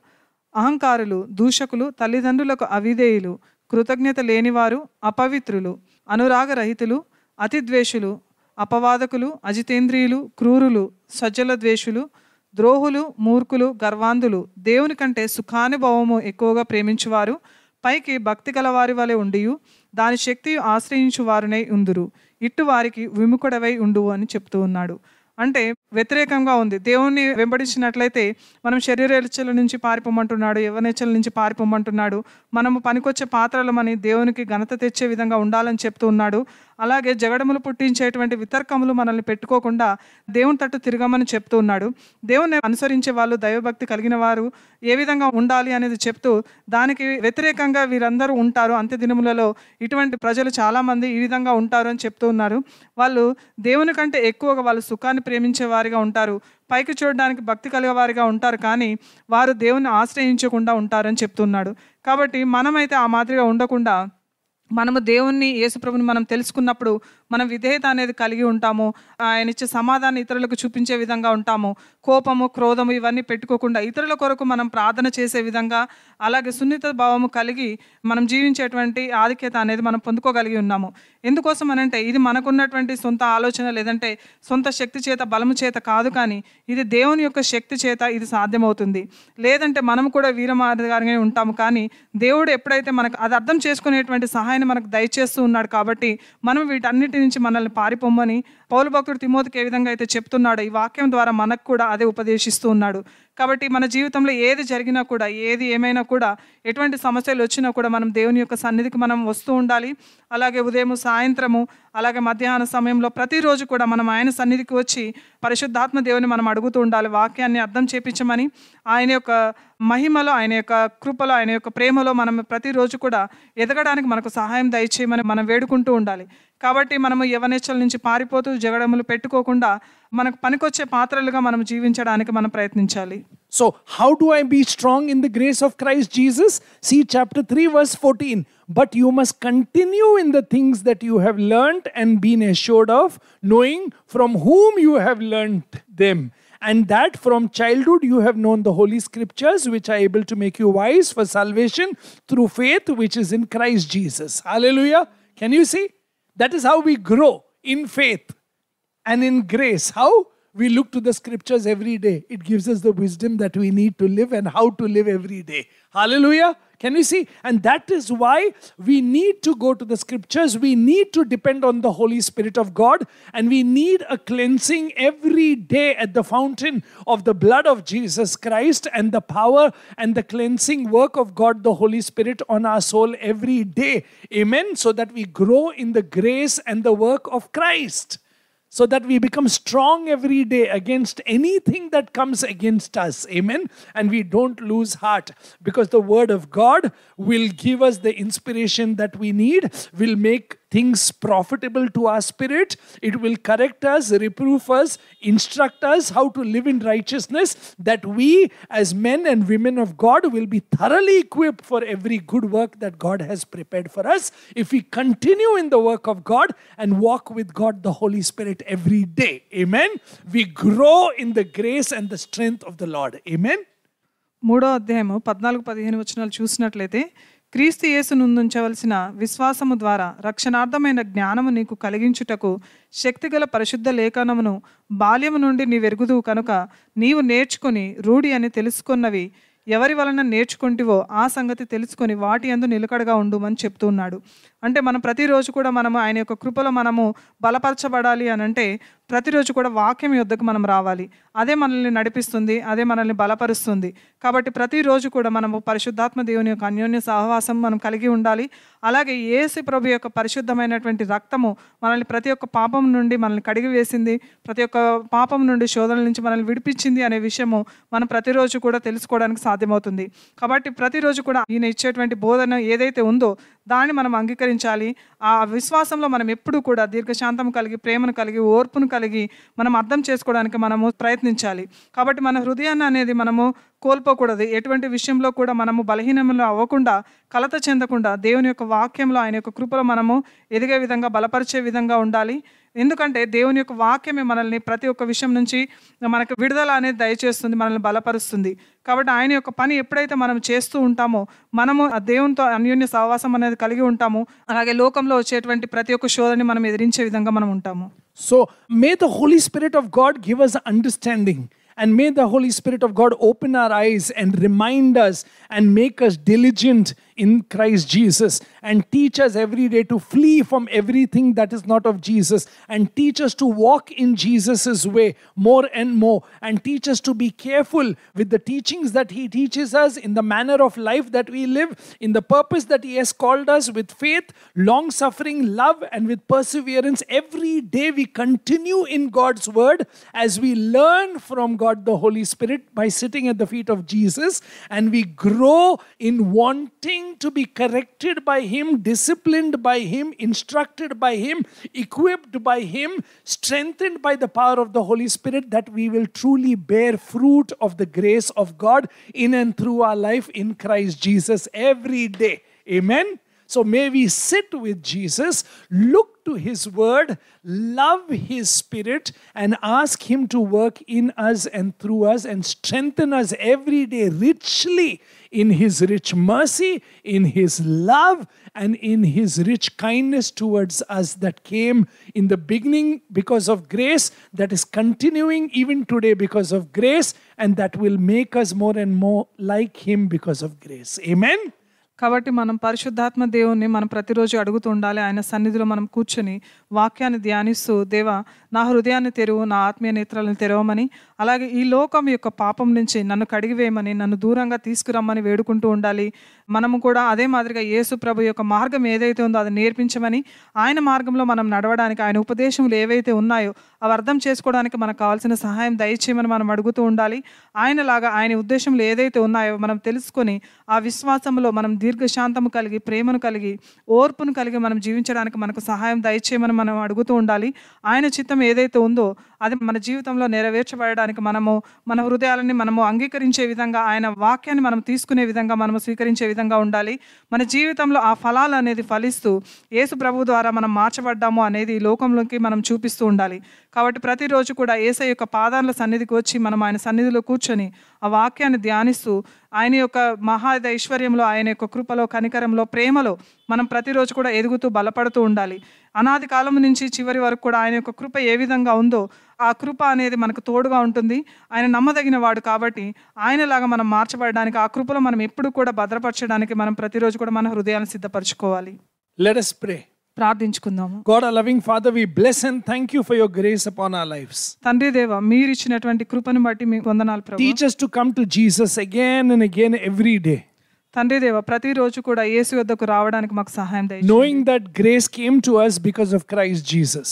అహంకారులు, దూషకులు, తల్లిదండ్రులకు అవిధేయులు, కృతజ్ఞత లేనివారు, అపవిత్రులు, అనురాగరహితులు, అతిద్వేషులు, అపవాదకులు, అజితేంద్రియులు, క్రూరులు, సజ్జల ద్వేషులు, ద్రోహులు, మూర్ఖులు, గర్వాంధులు, దేవుని కంటే సుఖానుభవము ఎక్కువగా ప్రేమించువారు, పైకి భక్తి గలవారి వలె ఉండియు దాని శక్తి ఆశ్రయించు వారునై ఉందురు. ఇట్టు వారికి విముఖుడవై ఉండువు అని చెప్తూ ఉన్నాడు. అంటే వ్యతిరేకంగా ఉంది. దేవుణ్ణి వెంబడించినట్లయితే మనం శరీరేచ్ఛల నుంచి పారిపోమంటున్నాడు, యవ్వనేచ్ఛల నుంచి పారిపోమంటున్నాడు. మనము పనికొచ్చే పాత్రలమని దేవునికి ఘనత తెచ్చే విధంగా ఉండాలని చెప్తూ ఉన్నాడు. అలాగే జగడములు పుట్టించేటువంటి వితర్కములు మనల్ని పెట్టుకోకుండా దేవుని తట్టు తిరగమని చెప్తూ ఉన్నాడు. దేవుణ్ణి అనుసరించే వాళ్ళు, దైవభక్తి కలిగిన వారు ఏ విధంగా ఉండాలి అనేది చెప్తూ దానికి వ్యతిరేకంగా వీరందరూ ఉంటారు. అంత్య దినములలో ఇటువంటి ప్రజలు చాలామంది ఈ విధంగా ఉంటారు అని చెప్తూ ఉన్నారు. వాళ్ళు దేవుని కంటే ఎక్కువగా వాళ్ళు సుఖాన్ని ప్రేమించే వారిగా ఉంటారు, పైకి చూడడానికి భక్తి కలిగేవారిగా ఉంటారు, కానీ వారు దేవుని ఆశ్రయించకుండా ఉంటారని చెప్తున్నాడు. కాబట్టి మనమైతే ఆ మాదిరిగా ఉండకుండా మనము దేవుణ్ణి, యేసుప్రభుని మనం తెలుసుకున్నప్పుడు మనం విధేయత అనేది కలిగి ఉంటాము. ఆయన ఇచ్చే సమాధానం ఇతరులకు చూపించే విధంగా ఉంటాము. కోపము, క్రోధము ఇవన్నీ పెట్టుకోకుండా ఇతరుల కొరకు మనం ప్రార్థన చేసే విధంగా, అలాగే సున్నిత భావము కలిగి మనం జీవించేటువంటి ఆధిక్యత అనేది మనం పొందుకోగలిగి ఉన్నాము. ఎందుకోసం అనంటే ఇది మనకున్నటువంటి సొంత ఆలోచన లేదంటే సొంత శక్తి చేత, బలము చేత కాదు, కానీ ఇది దేవుని యొక్క శక్తి చేత ఇది సాధ్యమవుతుంది. లేదంటే మనం కూడా వీరమార్గానే ఉంటాము. కానీ దేవుడు ఎప్పుడైతే మనకు అది అర్థం చేసుకునేటువంటి సహాయాన్ని మనకు దయచేస్తూ ఉన్నాడు. కాబట్టి మనం వీటన్నిటి నుంచి మనల్ని పారిపోమ్మని పౌలు భక్తుడు తిమోతికి ఏ విధంగా అయితే చెప్తున్నాడో ఈ వాక్యం ద్వారా మనకు కూడా అదే ఉపదేశిస్తూ ఉన్నాడు. కాబట్టి మన జీవితంలో ఏది జరిగినా కూడా, ఏది ఏమైనా కూడా, ఎటువంటి సమస్యలు వచ్చినా కూడా మనం దేవుని యొక్క సన్నిధికి మనం వస్తూ ఉండాలి. అలాగే ఉదయం, సాయంత్రము, అలాగే మధ్యాహ్న సమయంలో ప్రతిరోజు కూడా మనం ఆయన సన్నిధికి వచ్చి పరిశుద్ధాత్మ దేవుని మనం అడుగుతూ ఉండాలి. వాక్యాన్ని అర్థం చేపించమని, ఆయన యొక్క మహిమలో, ఆయన యొక్క కృపలో, ఆయన యొక్క ప్రేమలో మనం ప్రతిరోజు కూడా ఎదగడానికి మనకు సహాయం దయచేయమని మనం వేడుకుంటూ ఉండాలి. కాబట్టి మనము యవ్వనేచ్ఛల నుంచి పారిపోతూ జగడములు పెట్టుకోకుండా మనకు పనికొచ్చే పాత్రలుగా మనం జీవించడానికి మనం ప్రయత్నించాలి. So how do I be strong in the grace of Christ Jesus? See chapter 3 verse 14. But you must continue in the things that you have learnt and been assured of, knowing from whom you have learnt them, and that from childhood you have known the holy scriptures, which are able to make you wise for salvation through faith which is in Christ Jesus. Hallelujah. Can you see? That is how we grow in faith and in grace. How? We look to the scriptures every day. It gives us the wisdom that we need to live and how to live every day. Hallelujah. Can you see? And that is why we need to go to the scriptures. We need to depend on the Holy Spirit of God. And we need a cleansing every day at the fountain of the blood of Jesus Christ and the power and the cleansing work of God, the Holy Spirit, on our soul every day. Amen. So that we grow in the grace and the work of Christ. So that we become strong every day against anything that comes against us. Amen. And we don't lose heart, because the word of God will give us the inspiration that we need, will make things profitable to our spirit. It will correct us, reproof us, instruct us how to live in righteousness, that we as men and women of God will be thoroughly equipped for every good work that God has prepared for us if we continue in the work of God and walk with God, the Holy Spirit, every day. Amen. We grow in the grace and the strength of the Lord. Amen. 3వ అధ్యాయము 14-15 వచనాలు చూసినట్లయితే, క్రీస్తు యేసునందుంచవలసిన విశ్వాసము ద్వారా రక్షణార్థమైన జ్ఞానము నీకు కలిగించుటకు శక్తిగల పరిశుద్ధ లేఖనమును బాల్యము నుండి నీవెరుగుదువు కనుక నీవు నేర్చుకొని రూఢి అని తెలుసుకున్నవి ఎవరి వలన నేర్చుకుంటివో ఆ సంగతి తెలుసుకొని వాటి యందు నిలకడగా ఉండుమని చెప్తూ ఉన్నాడు. అంటే మనం ప్రతిరోజు కూడా మనము ఆయన యొక్క కృపలో మనము బలపరచబడాలి అని అంటే ప్రతిరోజు కూడా వాక్యం యొద్దకు మనం రావాలి. అదే మనల్ని నడిపిస్తుంది, అదే మనల్ని బలపరుస్తుంది. కాబట్టి ప్రతిరోజు కూడా మనము పరిశుద్ధాత్మ దేవుని యొక్క అన్యోన్య సహవాసం మనం కలిగి ఉండాలి. అలాగే యేసు ప్రభు యొక్క పరిశుద్ధమైనటువంటి రక్తము మనల్ని ప్రతి ఒక్క పాపం నుండి మనల్ని కడిగి వేసింది, ప్రతి ఒక్క పాపం నుండి శోధనల నుంచి మనల్ని విడిపించింది అనే విషయము మనం ప్రతిరోజు కూడా తెలుసుకోవడానికి సాధ్యమవుతుంది. కాబట్టి ప్రతిరోజు కూడా ఈయన ఇచ్చేటువంటి బోధన ఏదైతే ఉందో దాన్ని మనం అంగీకరించాలి. ఆ విశ్వాసంలో మనం ఎప్పుడు కూడా దీర్ఘశాంతం కలిగి, ప్రేమను కలిగి, ఓర్పును కలిగి మనం అర్థం చేసుకోవడానికి మనము ప్రయత్నించాలి. కాబట్టి మన హృదయాన్ని అనేది మనము కోల్పోకూడదు. ఎటువంటి విషయంలో కూడా మనము బలహీనములు అవ్వకుండా, కలత చెందకుండా దేవుని యొక్క వాక్యంలో, ఆయన యొక్క కృపలో మనము ఎదిగే విధంగా, బలపరిచే విధంగా ఉండాలి. ఎందుకంటే దేవుని యొక్క వాక్యమే మనల్ని ప్రతి ఒక్క విషయం నుంచి మనకు విడుదల అనేది దయచేస్తుంది, మనల్ని బలపరుస్తుంది. కాబట్టి ఆయన యొక్క పని ఎప్పుడైతే మనం చేస్తూ ఉంటామో, మనము ఆ దేవునితో అన్యోన్య సహవాసం అనేది కలిగి ఉంటాము. అలాగే లోకంలో వచ్చేటువంటి ప్రతి ఒక్క శోధనని మనం ఎదిరించే విధంగా మనం ఉంటాము. So may the Holy Spirit of God give us understanding. And may the Holy Spirit of God open our eyes and remind us and make us diligent in Christ Jesus and teach us every day to flee from everything that is not of Jesus and teach us to walk in Jesus's way more and more and teach us to be careful with the teachings that He teaches us in the manner of life that we live, in the purpose that He has called us, with faith, long suffering, love and with perseverance. Every day we continue in God's word as we learn from God the Holy Spirit by sitting at the feet of Jesus, and we grow in wanting to be corrected by Him, disciplined by Him, instructed by Him, equipped by Him, strengthened by the power of the Holy Spirit, that we will truly bear fruit of the grace of God in and through our life in Christ Jesus every day. Amen. So may we sit with Jesus, look to His word, love His Spirit, and ask Him to work in us and through us and strengthen us every day richly in His rich mercy, in His love, and in His rich kindness towards us that came in the beginning because of grace, that is continuing even today because of grace, and that will make us more and more like Him because of grace. Amen. కాబట్టి మనం పరిశుద్ధాత్మ దేవుణ్ణి మనం ప్రతిరోజు అడుగుతూ ఉండాలి. ఆయన సన్నిధిలో మనం కూర్చొని వాక్యాన్ని ధ్యానిస్తూ, దేవా నా హృదయాన్ని తెరువు, నా ఆత్మీయ నేత్రాలను తెరవమని, అలాగే ఈ లోకం యొక్క పాపం నుంచి నన్ను కడిగివేయమని, నన్ను దూరంగా తీసుకురమ్మని వేడుకుంటూ ఉండాలి. మనము కూడా అదే మాదిరిగా యేసు ప్రభు యొక్క మార్గం ఏదైతే ఉందో అది నేర్పించమని, ఆయన మార్గంలో మనం నడవడానికి, ఆయన ఉపదేశములు ఏవైతే ఉన్నాయో అవి అర్థం చేసుకోవడానికి మనకు కావాల్సిన సహాయం దయచేయమని మనం అడుగుతూ ఉండాలి. ఆయనలాగా ఆయన ఉద్దేశములు ఏదైతే ఉన్నాయో మనం తెలుసుకొని ఆ విశ్వాసంలో మనం దీర్ఘశాంతము కలిగి, ప్రేమను కలిగి, ఓర్పును కలిగి మనం జీవించడానికి మనకు సహాయం దయచేయమని మనం అడుగుతూ ఉండాలి. ఆయన చిత్తం ఏదైతే ఉందో అది మన జీవితంలో నెరవేర్చబడడానికి మనము మన హృదయాలని మనము అంగీకరించే విధంగా, ఆయన వాక్యాన్ని మనం తీసుకునే విధంగా, మనము స్వీకరించే విధంగా ఉండాలి. మన జీవితంలో ఆ ఫలాలు అనేది ఫలిస్తూ యేసు ప్రభు ద్వారా మనం మార్చబడ్డాము అనేది లోకంలోకి మనం చూపిస్తూ ఉండాలి. కాబట్టి ప్రతిరోజు కూడా యేసయ్య యొక్క పాదాల సన్నిధికి వచ్చి మనం ఆయన సన్నిధిలో కూర్చొని ఆ వాక్యాన్ని ధ్యానిస్తూ ఆయన యొక్క మహాదైశ్వర్యంలో, ఆయన యొక్క కృపలో, కనికరంలో, ప్రేమలో మనం ప్రతిరోజు కూడా ఎదుగుతూ బలపడుతూ ఉండాలి. అనాది కాలం నుంచి చివరి వరకు కూడా ఆయన యొక్క కృప ఏ విధంగా ఉందో ఆ కృప అనేది మనకు తోడుగా ఉంటుంది. ఆయన నమ్మదగిన వాడు కాబట్టి ఆయనలాగా మనం మార్చబడడానికి, ఆ కృపలో మనం ఎప్పుడు కూడా భద్రపరచడానికి మనం ప్రతిరోజు కూడా మన హృదయాన్ని సిద్ధపరచుకోవాలి. Let us pray. ప్రార్థించుకుందాము. God, our loving Father, we bless and thank you for your grace upon our lives. తండ్రి దేవ, మీరు ఇచ్చినటువంటి కృపను బట్టి మీకు వందనాలు ప్రభువా. Teach us to come to Jesus again and again every day, తండ్రి దేవ, ప్రతిరోజు కూడా యేసు వద్దకు రావడానికి మాకు సహాయం దయచేయండి. knowing that grace came to us because of Christ Jesus.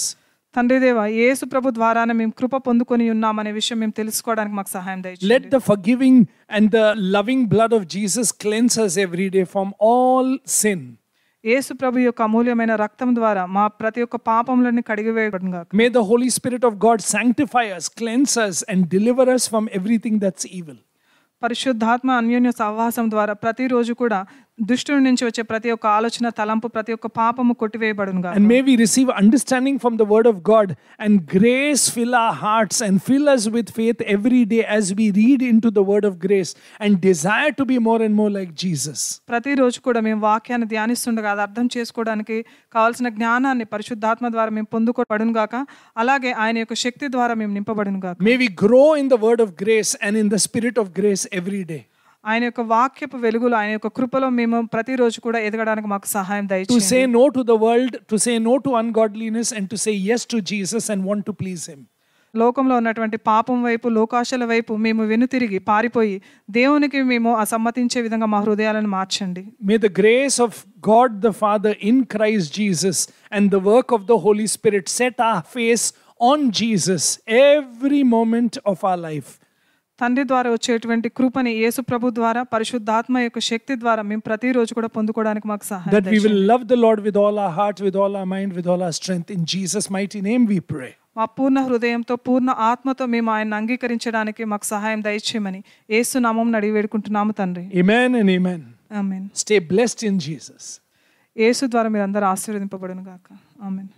తండ్రి దేవ, యేసు ప్రభు ద్వారానే మేము కృప పొందుకొని ఉన్నామనే విషయం మేము తెలుసుకోవడానికి మాకు సహాయం దయచేయండి. Let the forgiving and the loving blood of Jesus cleanse us every day from all sin. యేసు ప్రభు యొక్క అమూల్యమైన రక్తం ద్వారా మా ప్రతి ఒక్క పాపములను కడిగివేయబడును గాక. May the Holy Spirit of God sanctify us, cleanse us and deliver us from everything that's evil. పరిశుద్ధాత్మ అన్యోన్య సహవాసం ద్వారా ప్రతిరోజు కూడా దుష్టుడి నుంచి వచ్చే ప్రతి ఒక్క ఆలోచన, తలంపు, ప్రతి ఒక్క పాపము కొట్టివేయబడును గాక. And may we receive understanding from the word of God and grace fill our hearts and fill us with faith every day as we read into the word of grace and desire to be more and more like Jesus. ప్రతిరోజు కూడా మేము వాక్యాన్ని ధ్యానిస్తుండగా అది అర్థం చేసుకోవడానికి కావాల్సిన జ్ఞానాన్ని పరిశుద్ధాత్మ ద్వారా మేము పొందుకోబడును గాక. అలాగే ఆయన యొక్క శక్తి ద్వారా మేము నింపబడును గాక. May we grow in the word of grace and in the spirit of grace every day. ఆయన యొక్క వాక్యపు వెలుగులో, ఆయన యొక్క కృపలో మేము ప్రతిరోజు కూడా ఎదగడానికి మాకు సహాయం దయచేయండి. To say no to the world, to say no to ungodliness and to say yes to Jesus and want to please him. లోకంలో ఉన్నటువంటి పాపం వైపు, లోకాశల వైపు మేము వెనుతిరిగి పారిపోయి దేవునికి మేము అసమ్మతించే విధంగా మా హృదయాలను మార్చండి. May the grace of God the Father in Christ Jesus and the work of the Holy Spirit set our face on Jesus every moment of our life. తండ్రి ద్వారా వచ్చేటువంటి కృపని యేసు ప్రభు ద్వారా పరిశుద్ధాత్మ యొక్క శక్తి ద్వారా మేము ప్రతిరోజు కూడా పొందుకోవడానికి మాకు సహాయం That we will love the Lord with all our heart, with all our mind, with all our strength. In Jesus' mighty name we pray. మా పూర్ణ హృదయంతో పూర్ణ ఆత్మతో మేము ఆయన్ని అంగీకరించడానికి మాకు సహాయం దయచేయమని యేసు నామమున అడిగి వేడుకుంటున్నాము తండ్రి. Amen and amen. Amen. Stay blessed in Jesus. యేసు ద్వారా మీరు అందరూ ఆశీర్వదింపబడును గాక. ఆమేన్.